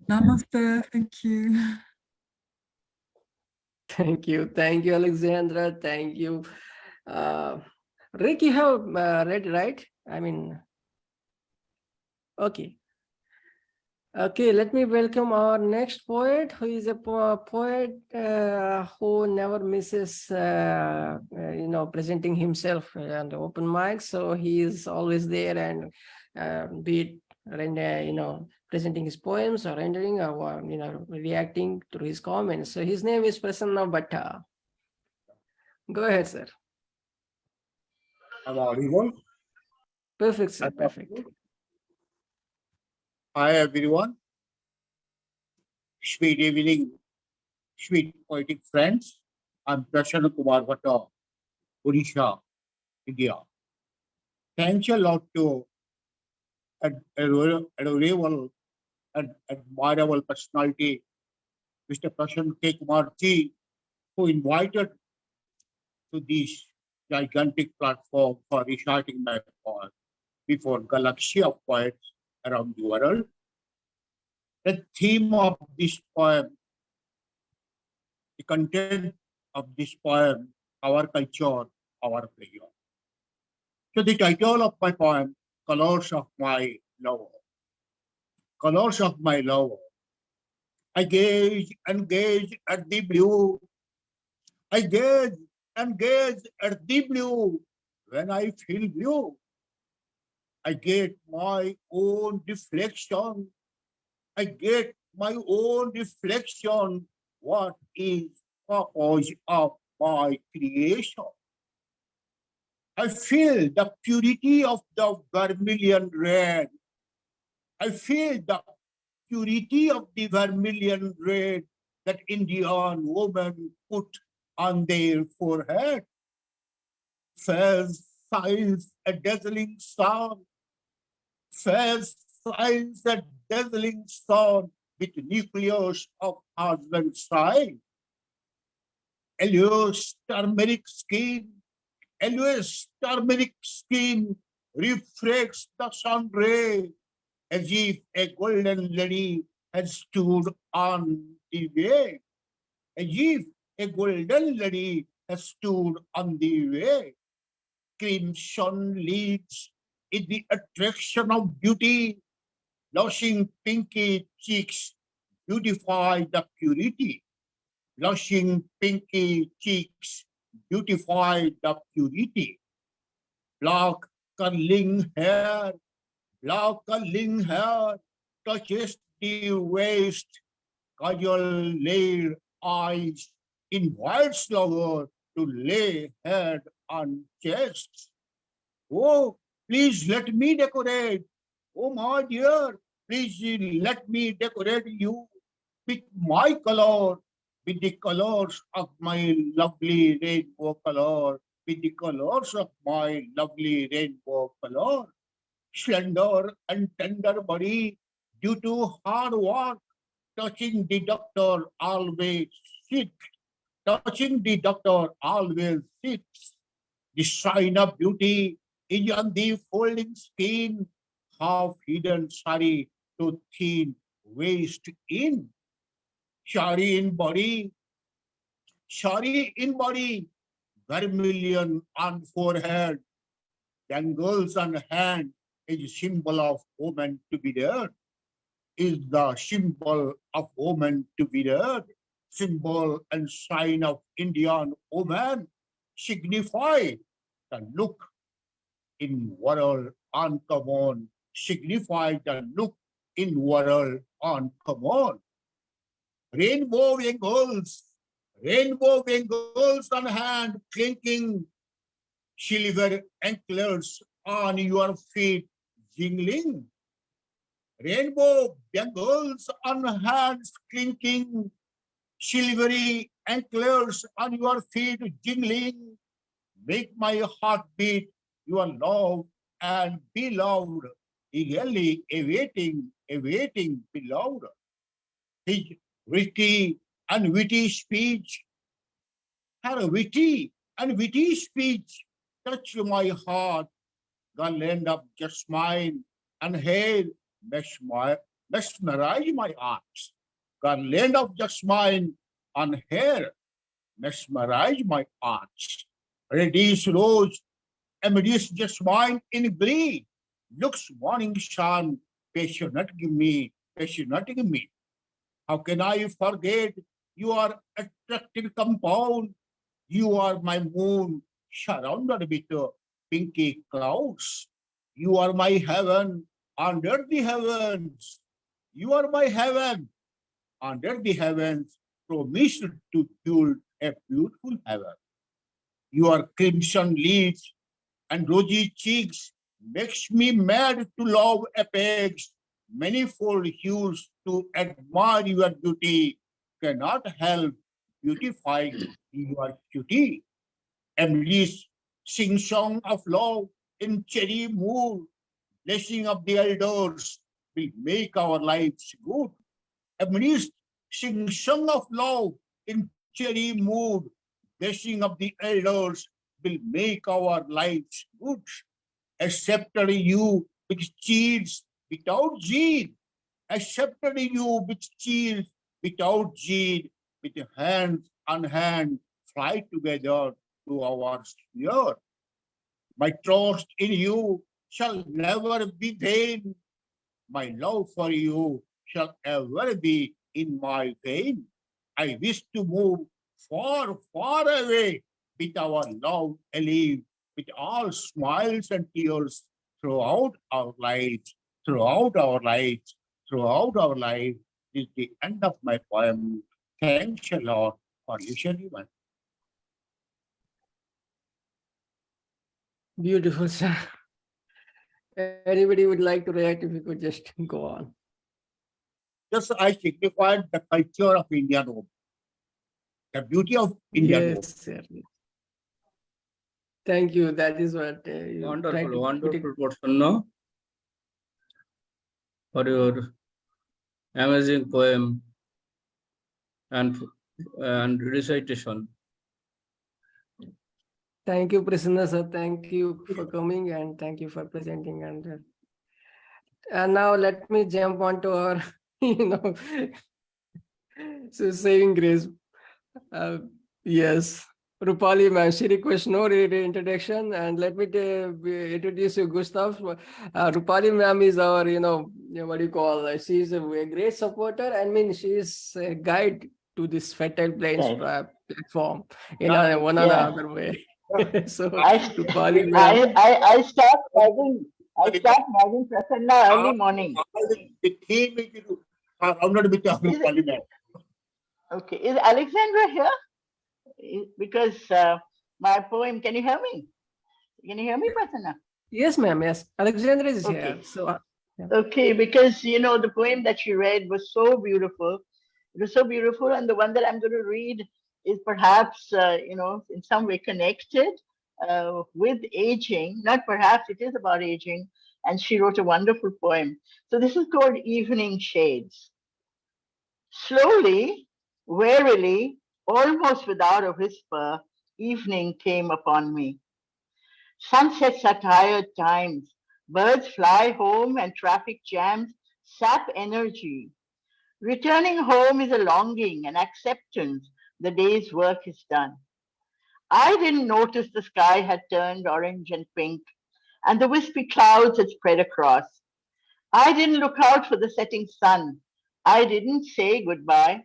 Namaste, thank you. Thank you, Alexandra. Thank you. Rick, you have read, right? Okay. Okay, let me welcome our next poet, who is a poet who never misses, presenting himself on the open mic. So he is always there, and be it, presenting his poems or rendering or, reacting to his comments. So his name is Prasanna Bhatta. Go ahead, sir. Am I audible? Perfect, sir. Perfect. Hi, everyone. Sweet evening, sweet poetic friends. I'm Prasanna Bhatta, Odisha, India. Thanks a lot to adorable and admirable personality, Mr. Prasanna K. Ji, who invited to this gigantic platform for reciting my poem before galaxy of poets around the world. The theme of this poem, the content of this poem, our culture, our pleasure. So the title of my poem, Colors of My Lover. Colors of my lover. I gaze and gaze at the blue. I gaze and gaze at the blue. When I feel blue, I get my own reflection. I get my own reflection. What is purpose of my creation? I feel the purity of the vermilion red. I feel the purity of the vermilion red that Indian women put on their forehead. Fair signs a dazzling sun. Fair signs a dazzling sun with nucleus of husband side. Always turmeric skin. Always turmeric skin reflects the sun ray as if a golden lady had stood on the way. As if a golden lady has stood on the way. Crimson leads in the attraction of beauty. Blushing pinky cheeks beautify the purity. Blushing pinky cheeks beautify the purity. Black curling hair touches the waist. Kajal laid eyes invites lover to lay head on chest. Oh, please let me decorate. Oh, my dear, please let me decorate you with my color, with the colors of my lovely rainbow color, with the colors of my lovely rainbow color. Slender and tender body, due to hard work, touching the doctor always sick. Touching the doctor always sits. The shine of beauty is on the folding skin, half hidden sari to thin waist in. Shari in body, vermilion on forehead, dangles on hand is a symbol of woman to be there. Is the symbol of woman to be there. Symbol and sign of Indian woman signify the look in world uncommon, signify the look in world uncommon. Rainbow bangles on hand clinking, silver anklets on your feet jingling. Rainbow bangles on hands clinking, silvery anklets on your feet jingling, make my heart beat your love and beloved, eagerly awaiting beloved. His witty and witty speech, her witty and witty speech touch my heart, the land of jasmine and hair mesmerize my arts. The land of jasmine and hair mesmerize my arts. Reddish rose, amidst jasmine in glee, looks morning sun, passionate me. How can I forget your attractive compound? You are my moon, surrounded with pinky clouds. You are my heaven under the heavens. You are my heaven under the heavens, promised to build a beautiful heaven. Your crimson lips and rosy cheeks makes me mad to love apex. Manifold hues to admire your beauty cannot help beautifying your beauty. Emily's sing song of love in cherry mood, blessing of the elders will make our lives good. Emily's sing song of love in cherry mood, blessing of the elders will make our lives good. Accepted you with cheers without zeal. Accepted you with cheers without zeal, with hand on hand, fly together to our sphere. My trust in you shall never be vain. My love for you shall ever be in my vein. I wish to move far, far away with our love alive, with all smiles and tears throughout our lives, throughout our lives, throughout our life. Is the end of my poem. Thanks a lot for listening. Beautiful, sir. Anybody would like to react? If you could just go on. Just I signified the culture of Indian home, the beauty of Indian home. Yes, sir. Thank you. That is what you tried to Wonderful, put it. wonderful, Prasanna, for your amazing poem and recitation. Thank you, Prasanna sir. Thank you for coming and thank you for presenting. And now let me jump onto our, so saving grace. Yes, Roopali ma'am, she requests no introduction, and let me introduce you, Gustav. Roopali ma'am is our, what do you call? She's a great supporter. I mean, she is a guide to this Fertile Plains platform in one or other way. So Roopali ma'am. I start nagging Prasanna early morning. The theme is surrounded with Roopali ma'am. Okay, is Alexandra here? Because my poem, can you hear me? Can you hear me, Prasanna? Yes, ma'am. Yes, Alexandra is here. So, yeah. Okay, because the poem that she read was so beautiful. It was so beautiful, and the one that I'm going to read is perhaps in some way connected with aging. Not perhaps, it is about aging, and she wrote a wonderful poem. So this is called Evening Shades. Slowly, warily, almost without a whisper, evening came upon me. Sunsets are tired times. Birds fly home and traffic jams sap energy. Returning home is a longing, an acceptance. The day's work is done. I didn't notice the sky had turned orange and pink, and the wispy clouds had spread across. I didn't look out for the setting sun. I didn't say goodbye.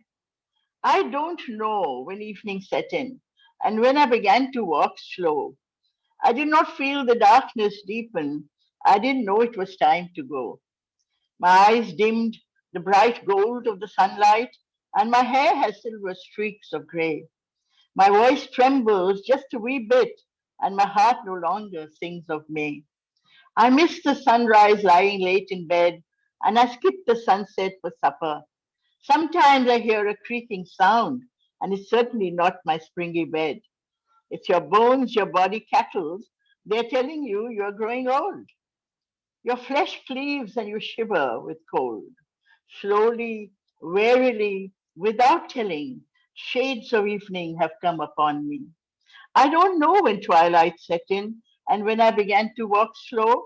I don't know when evening set in, and when I began to walk slow. I did not feel the darkness deepen. I didn't know it was time to go. My eyes dimmed the bright gold of the sunlight, and my hair has silver streaks of gray. My voice trembles just a wee bit, and my heart no longer sings of May. I miss the sunrise lying late in bed, and I skip the sunset for supper. Sometimes I hear a creaking sound, and it's certainly not my springy bed. It's your bones, your body cackles. They're telling you you're growing old. Your flesh cleaves and you shiver with cold. Slowly, warily, without telling, shades of evening have come upon me. I don't know when twilight set in, and when I began to walk slow,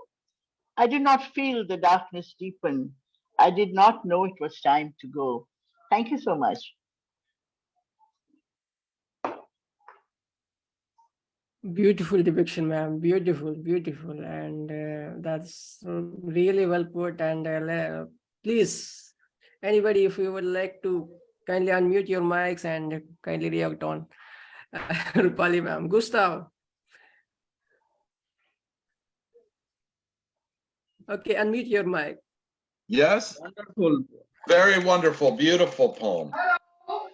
I did not feel the darkness deepen. I did not know it was time to go. Thank you so much. Beautiful depiction, ma'am. Beautiful, beautiful. And that's really well put. And please, anybody, if you would like to kindly unmute your mics and kindly react on Roopali, ma'am. Gustav. Okay, unmute your mic. Yes? Wonderful. Very wonderful, beautiful poem.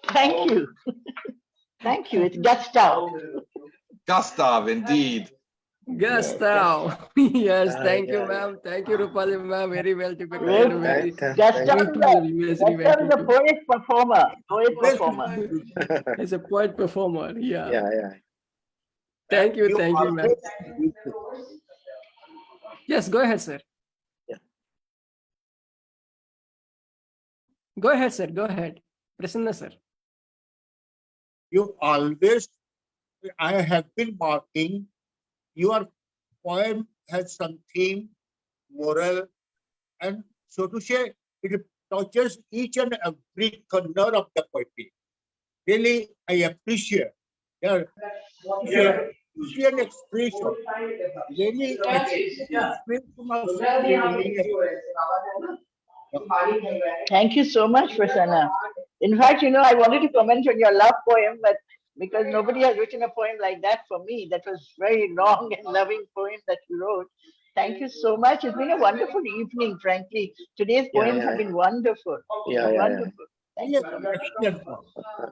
Thank you. Thank you. It's Gustav. Gustav, indeed. Gustav. Yes, thank you, ma'am. Thank you, Roopali, ma'am. Very well depicted. Very Gustav is a poet performer. He's a poet performer. Yeah. Yeah. Thank you, ma'am. Yes, go ahead, sir. Yeah. Go ahead, sir. Go ahead. Prasanna, sir. You always, I have been marking, your poem has some theme, moral, and so to say, it touches each and every corner of the poetry. Really, I appreciate your see an expression, really expression of feeling. Thank you so much, Prasanna. In fact, I wanted to comment on your love poem, but because nobody has written a poem like that for me, that was very long and loving poem that you wrote. Thank you so much. It's been a wonderful evening, frankly. Today's poems have been wonderful. Wonderful. Thank you so much. Excellent one.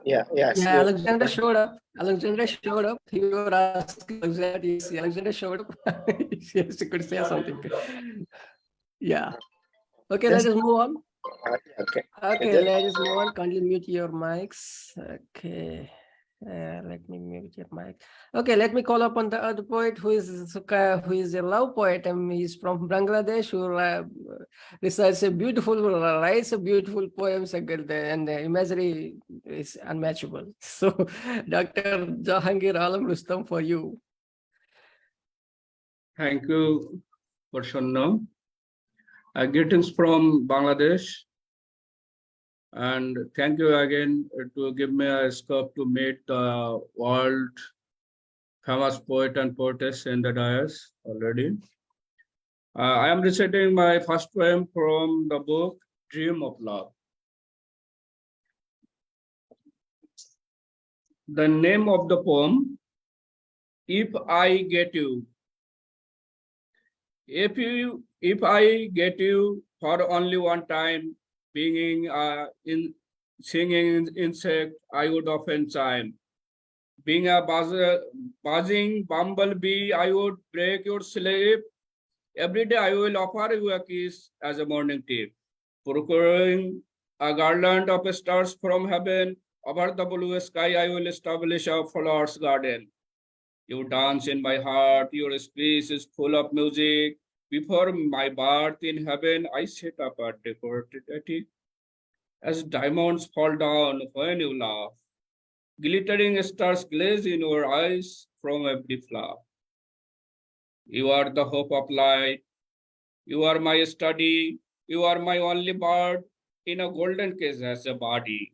Yeah, Alexandra showed up. Alexandra showed up. You were asking Alexandra. Yes, Alexandra showed up. Yes, she could say something. Yeah. Okay, let us move on. Okay, let us move on. Kindly mute your mics. Okay. Let me mute your mic. Okay, let me call upon the other poet who is a love poet, and he's from Bangladesh, who recites a writes a beautiful poems, and the imagery is unmatchable. So, Dr. Jahangir Alam Rustam, for you. Thank you, Prasanna. Greetings from Bangladesh. And thank you again to give me a scope to meet the world famous poet and poetess in the dais already. I am reciting my first poem from the book Dream of Love. The name of the poem, If I Get You. If I get you for only one time, singing insect, I would often chime. Being a buzzing bumblebee, I would break your sleep. Every day I will offer you a kiss as a morning tea. Procuring a garland of stars from heaven, over the blue sky I will establish a flower's garden. You dance in my heart, your space is full of music. Before my birth in heaven, I set up a decorated attic. As diamonds fall down when you laugh, glittering stars glaze in your eyes from every flower. You are the hope of light. You are my study. You are my only bird in a golden cage as a body.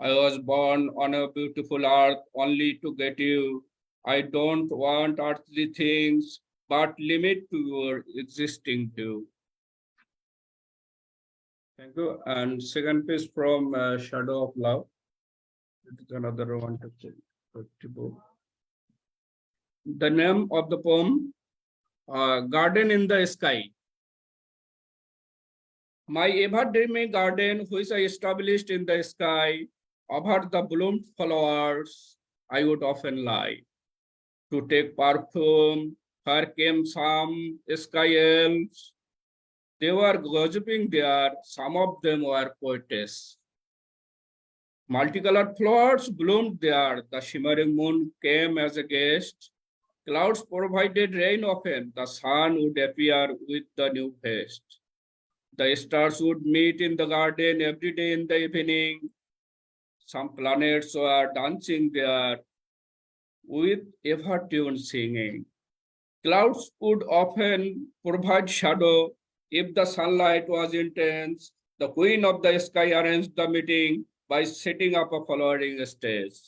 I was born on a beautiful earth only to get you. I don't want earthly things, but limit to your existing too. Thank you. And second piece from Shadow of Love. It is another one to book. The name of the poem, Garden in the Sky. My ever-dreaming garden, which I established in the sky, over the bloomed flowers, I would often lie. To take perfume, here came some sky elves. They were gossiping there, some of them were poetess. Multicolored flowers bloomed there, the shimmering moon came as a guest. Clouds provided rain often, the sun would appear with the new feast. The stars would meet in the garden every day in the evening. Some planets were dancing there with ever-tuned singing. Clouds would often provide shadow. If the sunlight was intense, the queen of the sky arranged the meeting by setting up a flowering stage.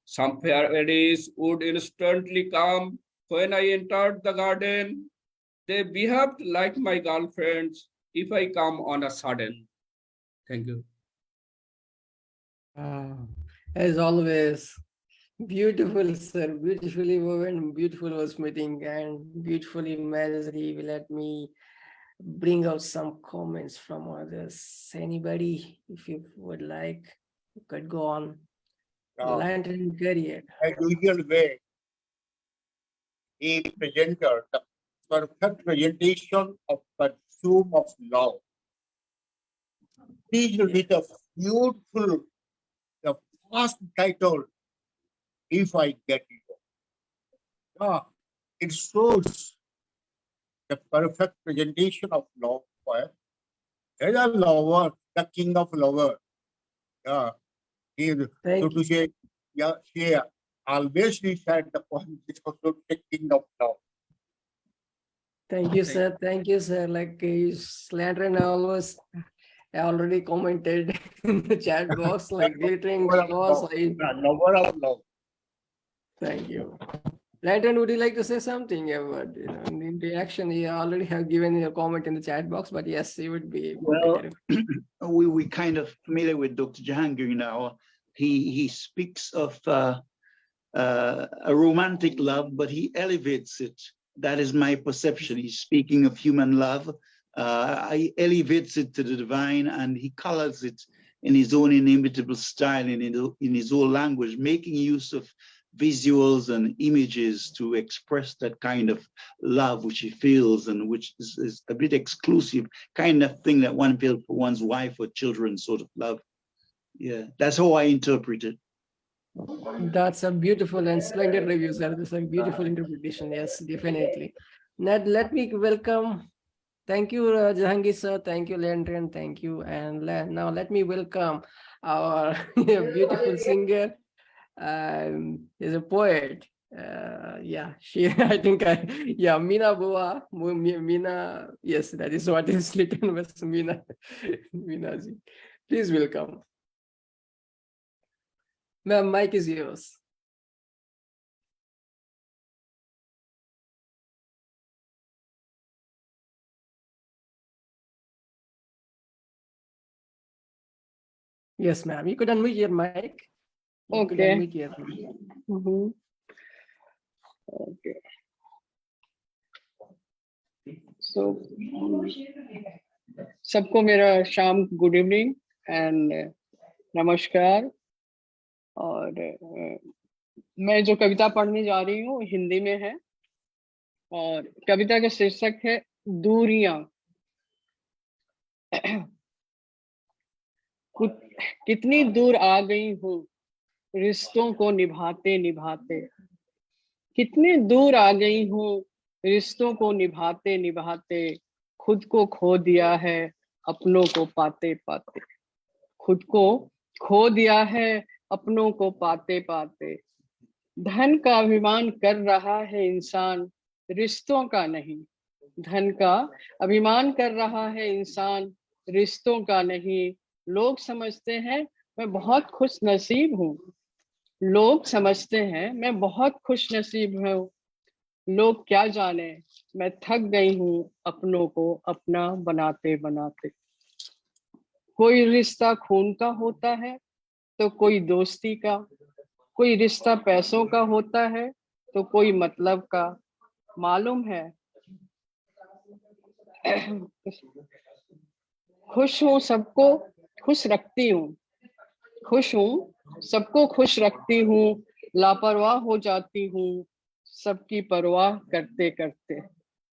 Some fairies would instantly come when I entered the garden. They behaved like my girlfriends if I come on a sudden. Thank you. As always, beautiful, sir. Beautifully woven, beautiful was meeting, and beautiful imagery. Let me bring out some comments from others. Anybody, if you would like, you could go on. Lantern Career. A usual way, a presenter, the perfect presentation of perfume of love. Please with a beautiful, the first title, If I Get You. It shows the perfect presentation of love. As a lover, the king of lovers. He always recite the poem which was the king of love. Thank you, sir. Thank you, sir. Like Lantern always already commented in the chat box, like glittering flowers. Lover of love. Thank you. Lantern, would you like to say something about, in reaction? You already have given your comment in the chat box, but yes, you would be. Well, we kind of familiar with Dr. Jahangir now. He speaks of a romantic love, but he elevates it. That is my perception. He's speaking of human love. He elevates it to the divine, and he colors it in his own inimitable style, in his own language, making use of visuals and images to express that kind of love which he feels, and which is a bit exclusive kind of thing that one feels for one's wife or children, sort of love. Yeah, that's how I interpret it. That's a beautiful and splendid review, sir. That's a beautiful interpretation. Yes, definitely. Now, let me welcome. Thank you, Jahangir sir. Thank you, Lantern. Thank you. And now let me welcome our beautiful singer. Is a poet. Yeah, she. I think yeah, Mina Boa. Mina. Yes, that is what is written with Mina. Mina ji. Please welcome. Ma'am, mic is yours. Yes, ma'am. You could unmute your mic. Okay. Okay. So, सबको मेरा शाम good evening and नमस्कार। और मैं जो कविता पढ़ने जा रही हूँ हिंदी में है, और कविता का शीर्षक है दूरियां। कितनी दूर आ गई हूँ रिश्तों को निभाते निभाते, कितनी दूर आ गई हूँ रिश्तों को निभाते निभाते, खुद को खो दिया है अपनों को पाते पाते, खुद को खो दिया है अपनों को पाते पाते। धन का अभिमान कर रहा है इंसान रिश्तों का नहीं, धन का अभिमान कर रहा है इंसान रिश्तों का नहीं। लोग समझते हैं मैं बहुत खुश नसीब हूँ, लोग समझते हैं मैं बहुत खुश नसीब हूँ, लोग क्या जाने मैं थक गई हूँ अपनों को अपना बनाते बनाते। कोई रिश्ता खून का होता है तो कोई दोस्ती का, कोई रिश्ता पैसों का होता है तो कोई मतलब का। मालूम है खुश हूँ सबको खुश रखती हूँ, खुश हूँ सबको खुश रखती हूँ, लापरवाह हो जाती हूँ सबकी परवाह करते करते,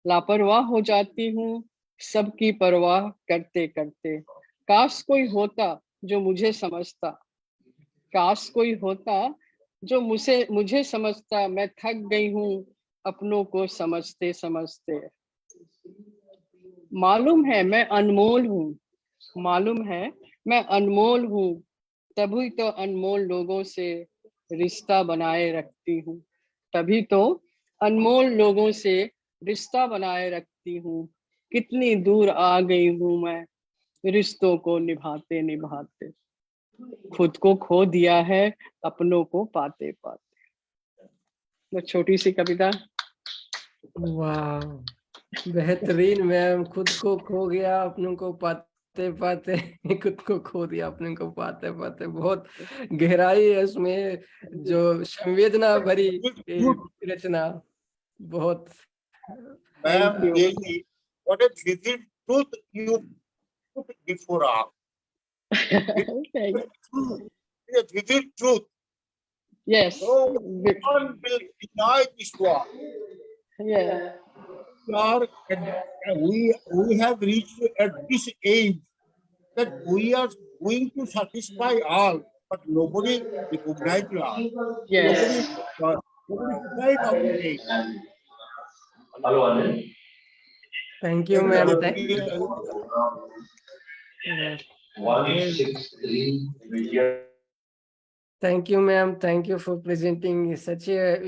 लापरवाह हो जाती हूँ सबकी परवाह करते करते। काश कोई होता जो मुझे समझता, काश कोई होता जो मुझे समझता, मैं थक गई हूँ अपनों को समझते समझते। मालूम है मैं अनमोल हूँ, मालूम है मैं अनमोल हूँ, तभी तो अनमोल लोगों से रिश्ता बनाए रखती हूँ, तभी तो अनमोल लोगों से रिश्ता बनाए रखती हूँ। कितनी दूर आ गई हूँ मैं रिश्तों को निभाते निभाते, खुद को खो दिया है अपनों को पाते पाते। वो छोटी सी कविता। वाह, बेहतरीन मैम। खुद को खो गया अपनों को पाते पाते, खुद को खो दिया अपने को पाते पाते। बहुत गहराई है उसमें, जो संवेदना भरी रचना। बहुत Ma'am, really, what a vivid truth you put before us. It's a vivid truth. Yes. No one will deny this one. Yeah. We have reached at this age that we are going to satisfy all, but nobody recognizes us. Yes. Nobody tried our age. Thank you, ma'am. Thank you, ma'am. Thank you for presenting such a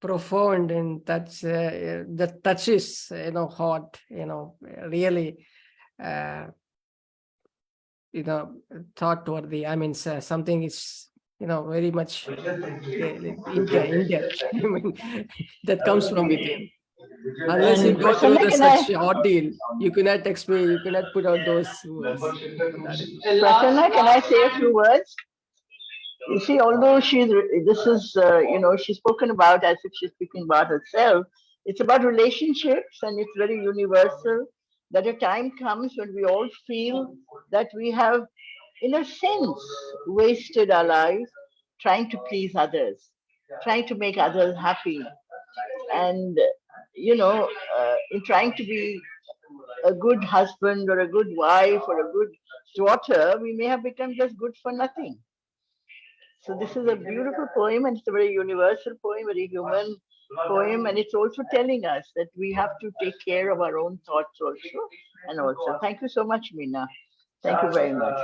profound and that touches heart. Really. Thought worthy. I mean, something is very much in depth. I mean, that comes from within. Unless you And go through Prasanna, such ordeal, you cannot explain, you cannot put out those words. Prasanna, can I say a few words? You see, although she's spoken about as if she's speaking about herself, it's about relationships and it's very universal that a time comes when we all feel that we have, in a sense, wasted our lives trying to please others, trying to make others happy. And, in trying to be a good husband or a good wife or a good daughter, we may have become just good for nothing. So this is a beautiful poem, and it's a very universal poem, very human poem, and it's also telling us that we have to take care of our own thoughts also. And also, thank you so much, Meena. Thank you very much.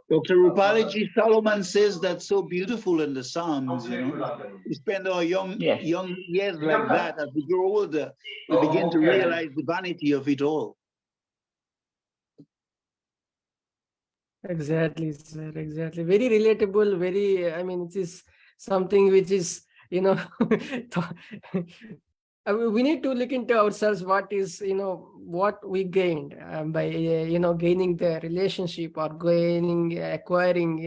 Dr. Roopali G. Solomon says that's so beautiful in the Psalms, We spend our young years like that. As we grow older, we begin to realize the vanity of it all. Exactly, sir. Exactly. Very relatable. I mean, it is something which is, we need to look into ourselves. What is, what we gained by, gaining the relationship or acquiring,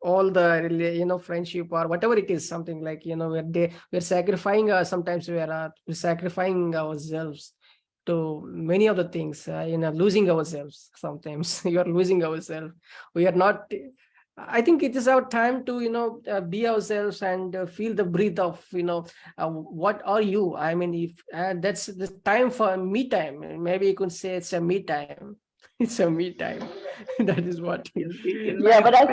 all the, friendship or whatever it is, something like, we're sacrificing, sometimes we're sacrificing ourselves to many of the things, losing ourselves. Sometimes you are losing ourselves. We are not. I think it is our time to be ourselves and feel the breath of what are you. I mean, if that's the time for me time. Maybe you could say it's a me time. It's a me time. That is what. Yeah, but I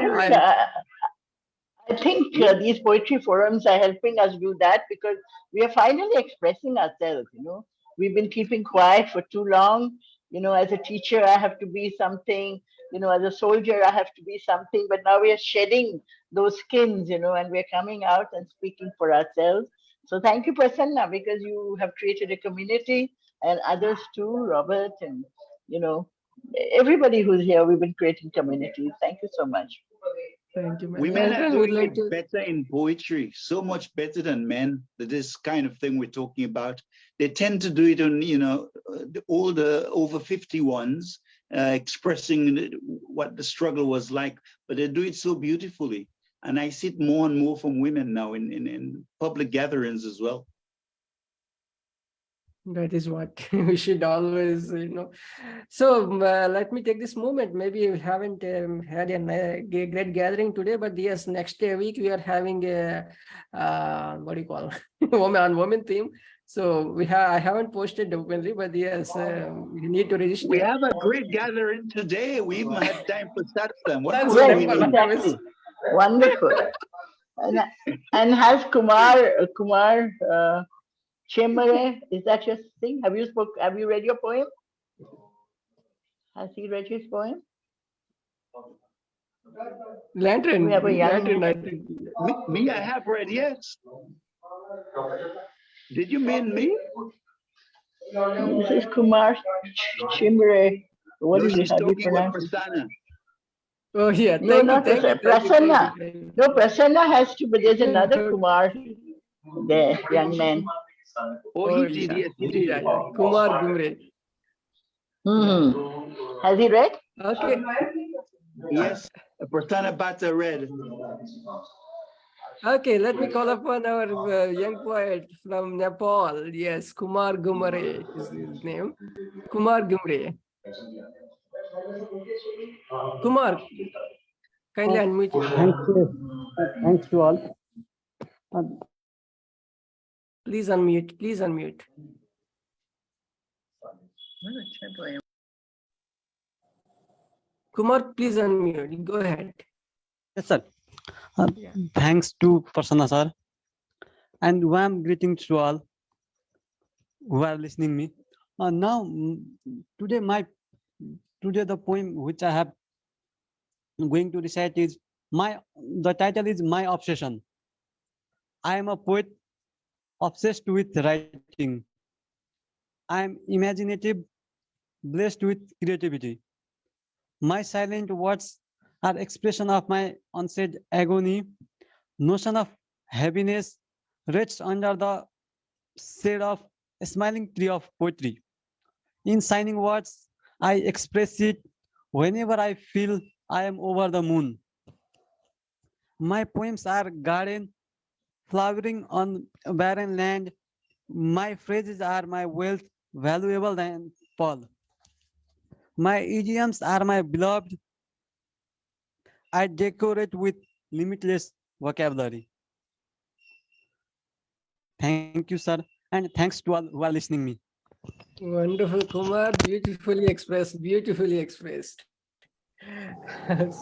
think these poetry forums are helping us do that because we are finally expressing ourselves. We've been keeping quiet for too long. As a teacher, I have to be something. As a soldier, I have to be something. But now we are shedding those skins, and we're coming out and speaking for ourselves. So thank you, Prasanna, because you have created a community, and others too, Robert, and everybody who's here. We've been creating communities. Thank you so much. Thank you, Women are doing it better in poetry, so much better than men. This kind of thing we're talking about. They tend to do it on, the older, over 50 ones, expressing what the struggle was like, but they do it so beautifully. And I see it more and more from women now in public gatherings as well. That is what we should always, So let me take this moment. Maybe we haven't had a great gathering today, but yes, next week we are having a what do you call woman theme. So I haven't posted openly, but yes, we need to register. We have a great gathering today. We even had time for Satsang. That's exactly. Wonderful. And has Kumar Chemare, is that your thing? Have you read your poem? Has he read his poem? Lantern. We have a young Lantern, I man. think. Me, I have read, yes. Did you mean me? This is Kumar Chimre. What is it? How do you pronounce it? Prasanna. Oh yeah, No, not Prasanna. No, Prasanna has to, but there's another Kumar there, young man. Oh, he did, yes, he did. Yeah. Kumar Gumre. Has he read? Okay. Yes, Prasanna Bhatta read. Okay, let me call upon our young poet from Nepal. Yes, Kumar Gumre is his name. Kumar Gumre. Kumar, kindly unmute yourself. Thanks to all. Please unmute. Please unmute. Kumar, please unmute. Go ahead. Yes, sir. Thanks to Prasanna, sir. And warm greetings to all who are listening me. Now, today the poem which I have going to recite is the title is My Obsession. I am a poet obsessed with writing. I am imaginative, blessed with creativity. My silent words are expression of my unsaid agony. Notion of heaviness rests under the shade of a smiling tree of poetry. In shining words, I express it whenever I feel I am over the moon. My poems are garden flowering on barren land. My phrases are my wealth, valuable than pearl. My idioms are my beloved. I decorate with limitless vocabulary. Thank you, sir, and thanks to all who are listening me. Wonderful, Kumar. Beautifully expressed. Beautifully expressed.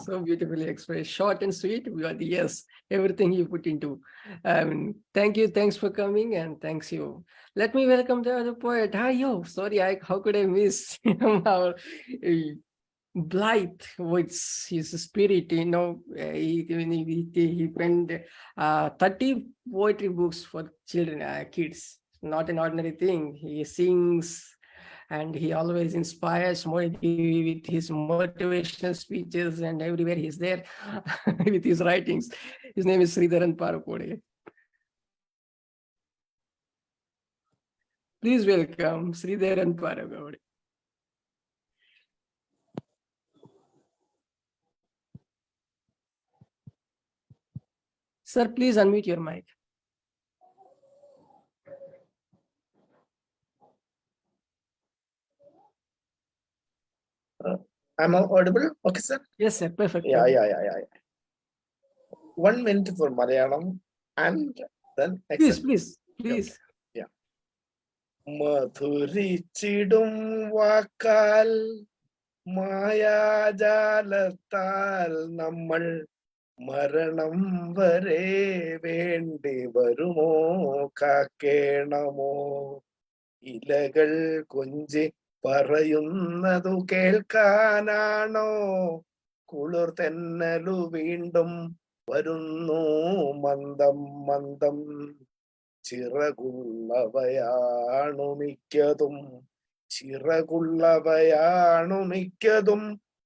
So beautifully expressed. Short and sweet. But yes, everything you put into. Thank you. Thanks for coming, and thanks you. Let me welcome the other poet. Hi, yo. Sorry, how could I miss our Blythe with his spirit, he penned 30 poetry books for children, kids. Not an ordinary thing. He sings and he always inspires more with his motivational speeches, and everywhere he's there with his writings. His name is Sridharan Parapode. Please welcome Sridharan Parapode. Sir, please unmute your mic. Am I audible? Okay, sir. Yes, sir. Perfect. Yeah. 1 minute for Malayalam and then excellent. Please. Okay. Yeah. Madhurichidum vakal Mayajalatal nammal Maranam vare vendi varumo kakenamo Ilagal kunji പറയുന്നതു കേൾക്കാനാണോ കുളിർ തെന്നലു വീണ്ടും വരുന്നു മന്ദം മന്ദം ചിറകുള്ളവയാണു മിക്കതും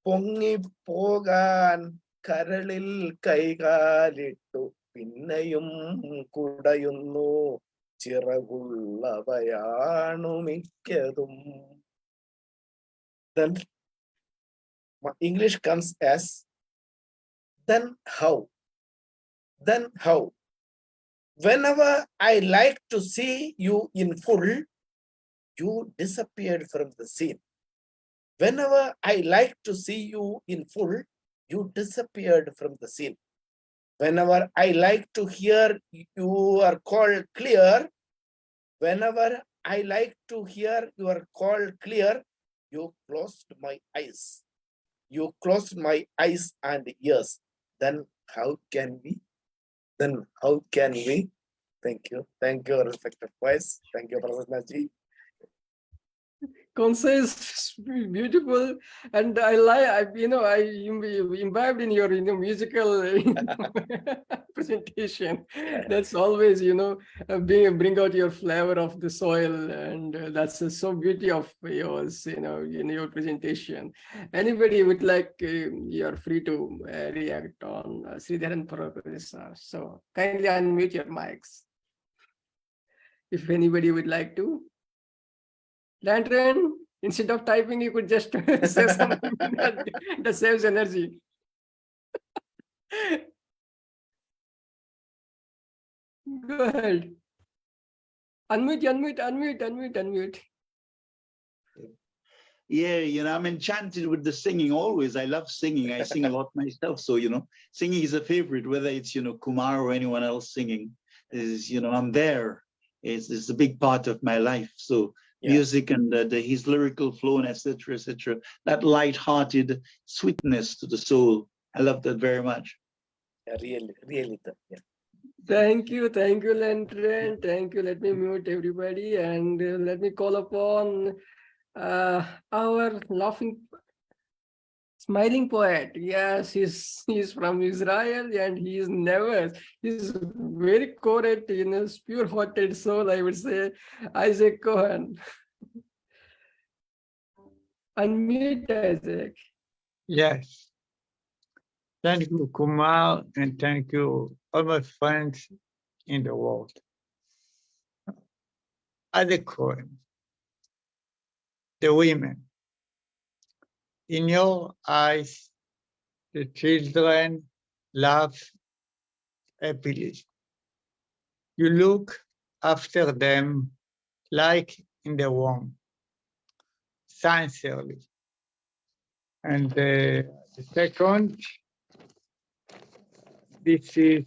പൊങ്ങിപ്പോകാൻ കരളിൽ കൈകാലിട്ടു പിന്നെയും കുടയുന്നു ചിറകുള്ളവയാണു മിക്കതും. Then English comes as then how. Whenever I like to see you in full, you disappeared from the scene. Whenever I like to see you in full, you disappeared from the scene. Whenever I like to hear your call clear, whenever I like to hear your call clear, you closed my eyes. You closed my eyes and ears. Then how can we? Thank you, respected voice. Thank you, Prasanna ji. Concise, beautiful, and I imbibed in your musical presentation. That's always bring out your flavor of the soil, and that's so beauty of yours in your presentation. Anybody would like, you're free to react on Sridharan Parapode, so kindly unmute your mics if anybody would like to. Lantern, instead of typing, you could just say something that saves energy. Go ahead. Unmute. Yeah, I'm enchanted with the singing always. I love singing. I sing a lot myself. So, singing is a favorite, whether it's, Kumar or anyone else singing. I'm there. It's a big part of my life. So, music and his lyrical flow and etc. That light-hearted sweetness to the soul. I love that very much. Yeah, really. Yeah. Thank you, Lantern. Thank you. Let me mute everybody and let me call upon our laughing, smiling poet. Yes, he's from Israel and he's very correct, pure-hearted soul, I would say, Isaac Cohen. Unmute, Isaac. Yes. Thank you, Kumar, and thank you, all my friends in the world. Other coin, the women. In your eyes, the children laugh happily. You look after them like in the womb, sincerely. And the second, this is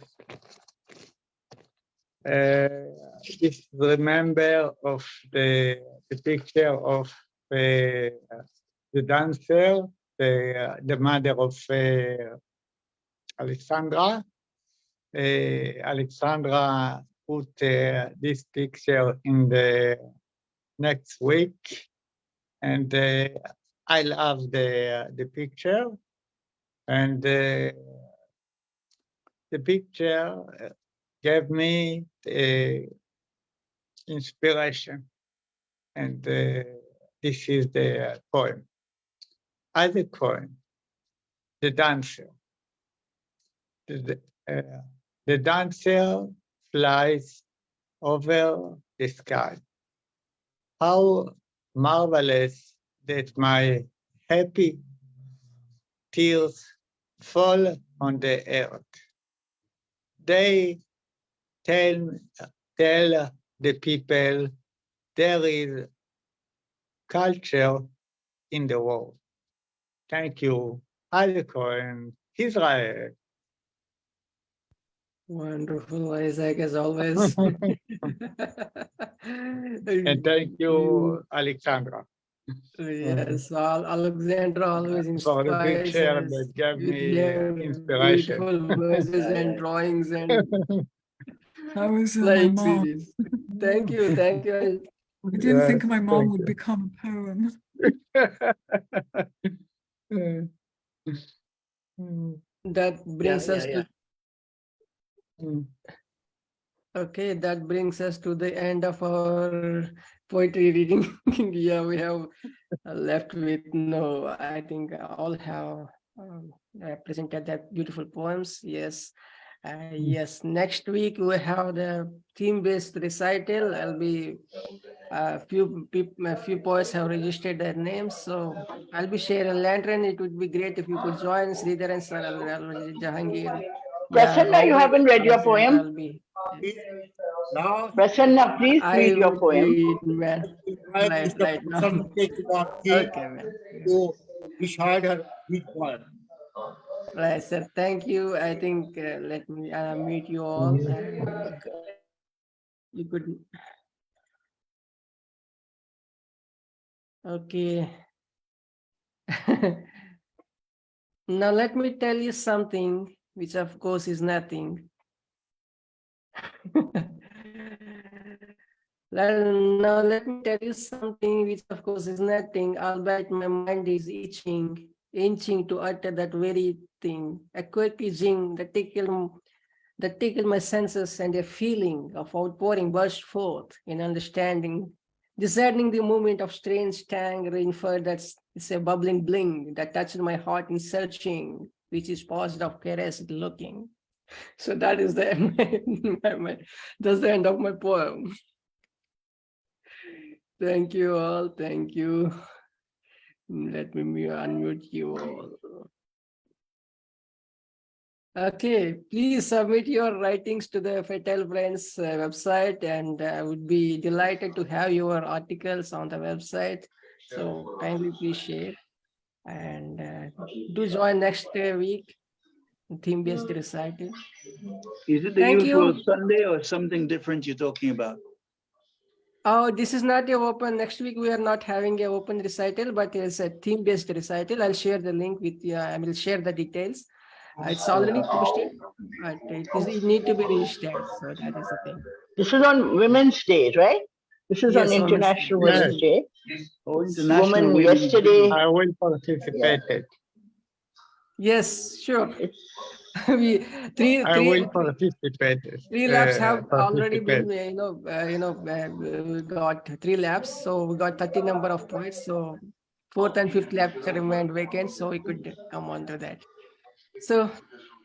remember of the picture of the dancer, the mother of Alexandra. Alexandra put this picture in the next week, and I love the picture, and the picture gave me inspiration, and this is the poem. Other poem, the dancer. The dancer flies over the sky. How marvelous that my happy tears fall on the earth. They tell the people there is culture in the world. Thank you. Alcoin, Israel. Wonderful, Isaac, as always. And thank you, Alexandra. Yes, Alexandra always For the inspires picture us that gave with me her inspiration. beautiful verses and drawings and That was my flying mom. series. Thank you, thank you. I didn't think my mom thank would you. become a poem. That brings us to Mm. okay, that brings us to the end of our poetry reading. Yeah, we have left with no, I think all have presented their beautiful poems. Yes. Yes, next week we have the theme-based recital. I'll be a few poets have registered their names, so I'll be sharing lantern. It would be great if you could join Sridhar and Sir Jahangir. Prasanna, you haven't read your poem? I'll be. Now, Prasanna, please I read your would poem. read, man. invite Right, Mr. right now. Prasanna K to our team Okay, man. to recite her his poem. Right, sir. Thank you. I think let me meet you all. And you could. Okay. Now let me tell you something, which of course is nothing. Now let me tell you something, which of course is nothing, albeit my mind is inching to utter that very thing. A quirky zing that tickled my senses, and a feeling of outpouring burst forth in understanding, discerning the movement of strange tang inferred that it's a bubbling bling that touched my heart in searching, which is paused of caressed looking. So that is the that's the end of my poem. Thank you all. Thank you. Let me unmute you all. Okay, please submit your writings to the Fatal Friends website, and I would be delighted to have your articles on the website. So kindly please share, and do join next week, theme-based recital. Is it the Thank usual you. Sunday or something different you're talking about? Oh, this is not a open. Next week we are not having a open recital, but it's a theme-based recital. I'll share the link with you. I will share the details. It's already posted, but it need to be registered. So that is the thing. This is on Women's Day, right? This is on Yes, International Yes. Women's Day. Oh, It's International Women Women's yesterday. I will participate. Yes, sure. It's we three I will participate. 3 labs have already been we got 3 labs, so we got 30 number of points. So 4th and 5th labs remained vacant, so we could come on to that. So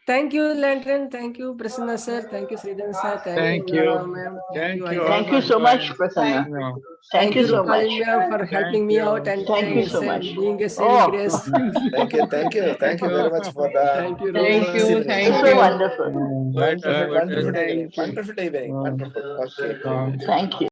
thank you, Lantern. Thank you, Prasanna sir. Thank you, Sridhar sir. Thank Thank you, you. Nirmala ma'am. Thank you, Ajay. all Thank you my so much, friends. Prasanna. No, Thank you so Roopali much. ma'am, for thank helping me out you. and Thank you so much. being a saving Oh, grace. Thank you, thank you, thank you very much for the Thank you, Thank this Robert. you, evening. it's thank so you, wonderful. Right, Wonderful, right. wonderful evening, thank you. wonderful evening, wonderful. Okay. Um, Thank you.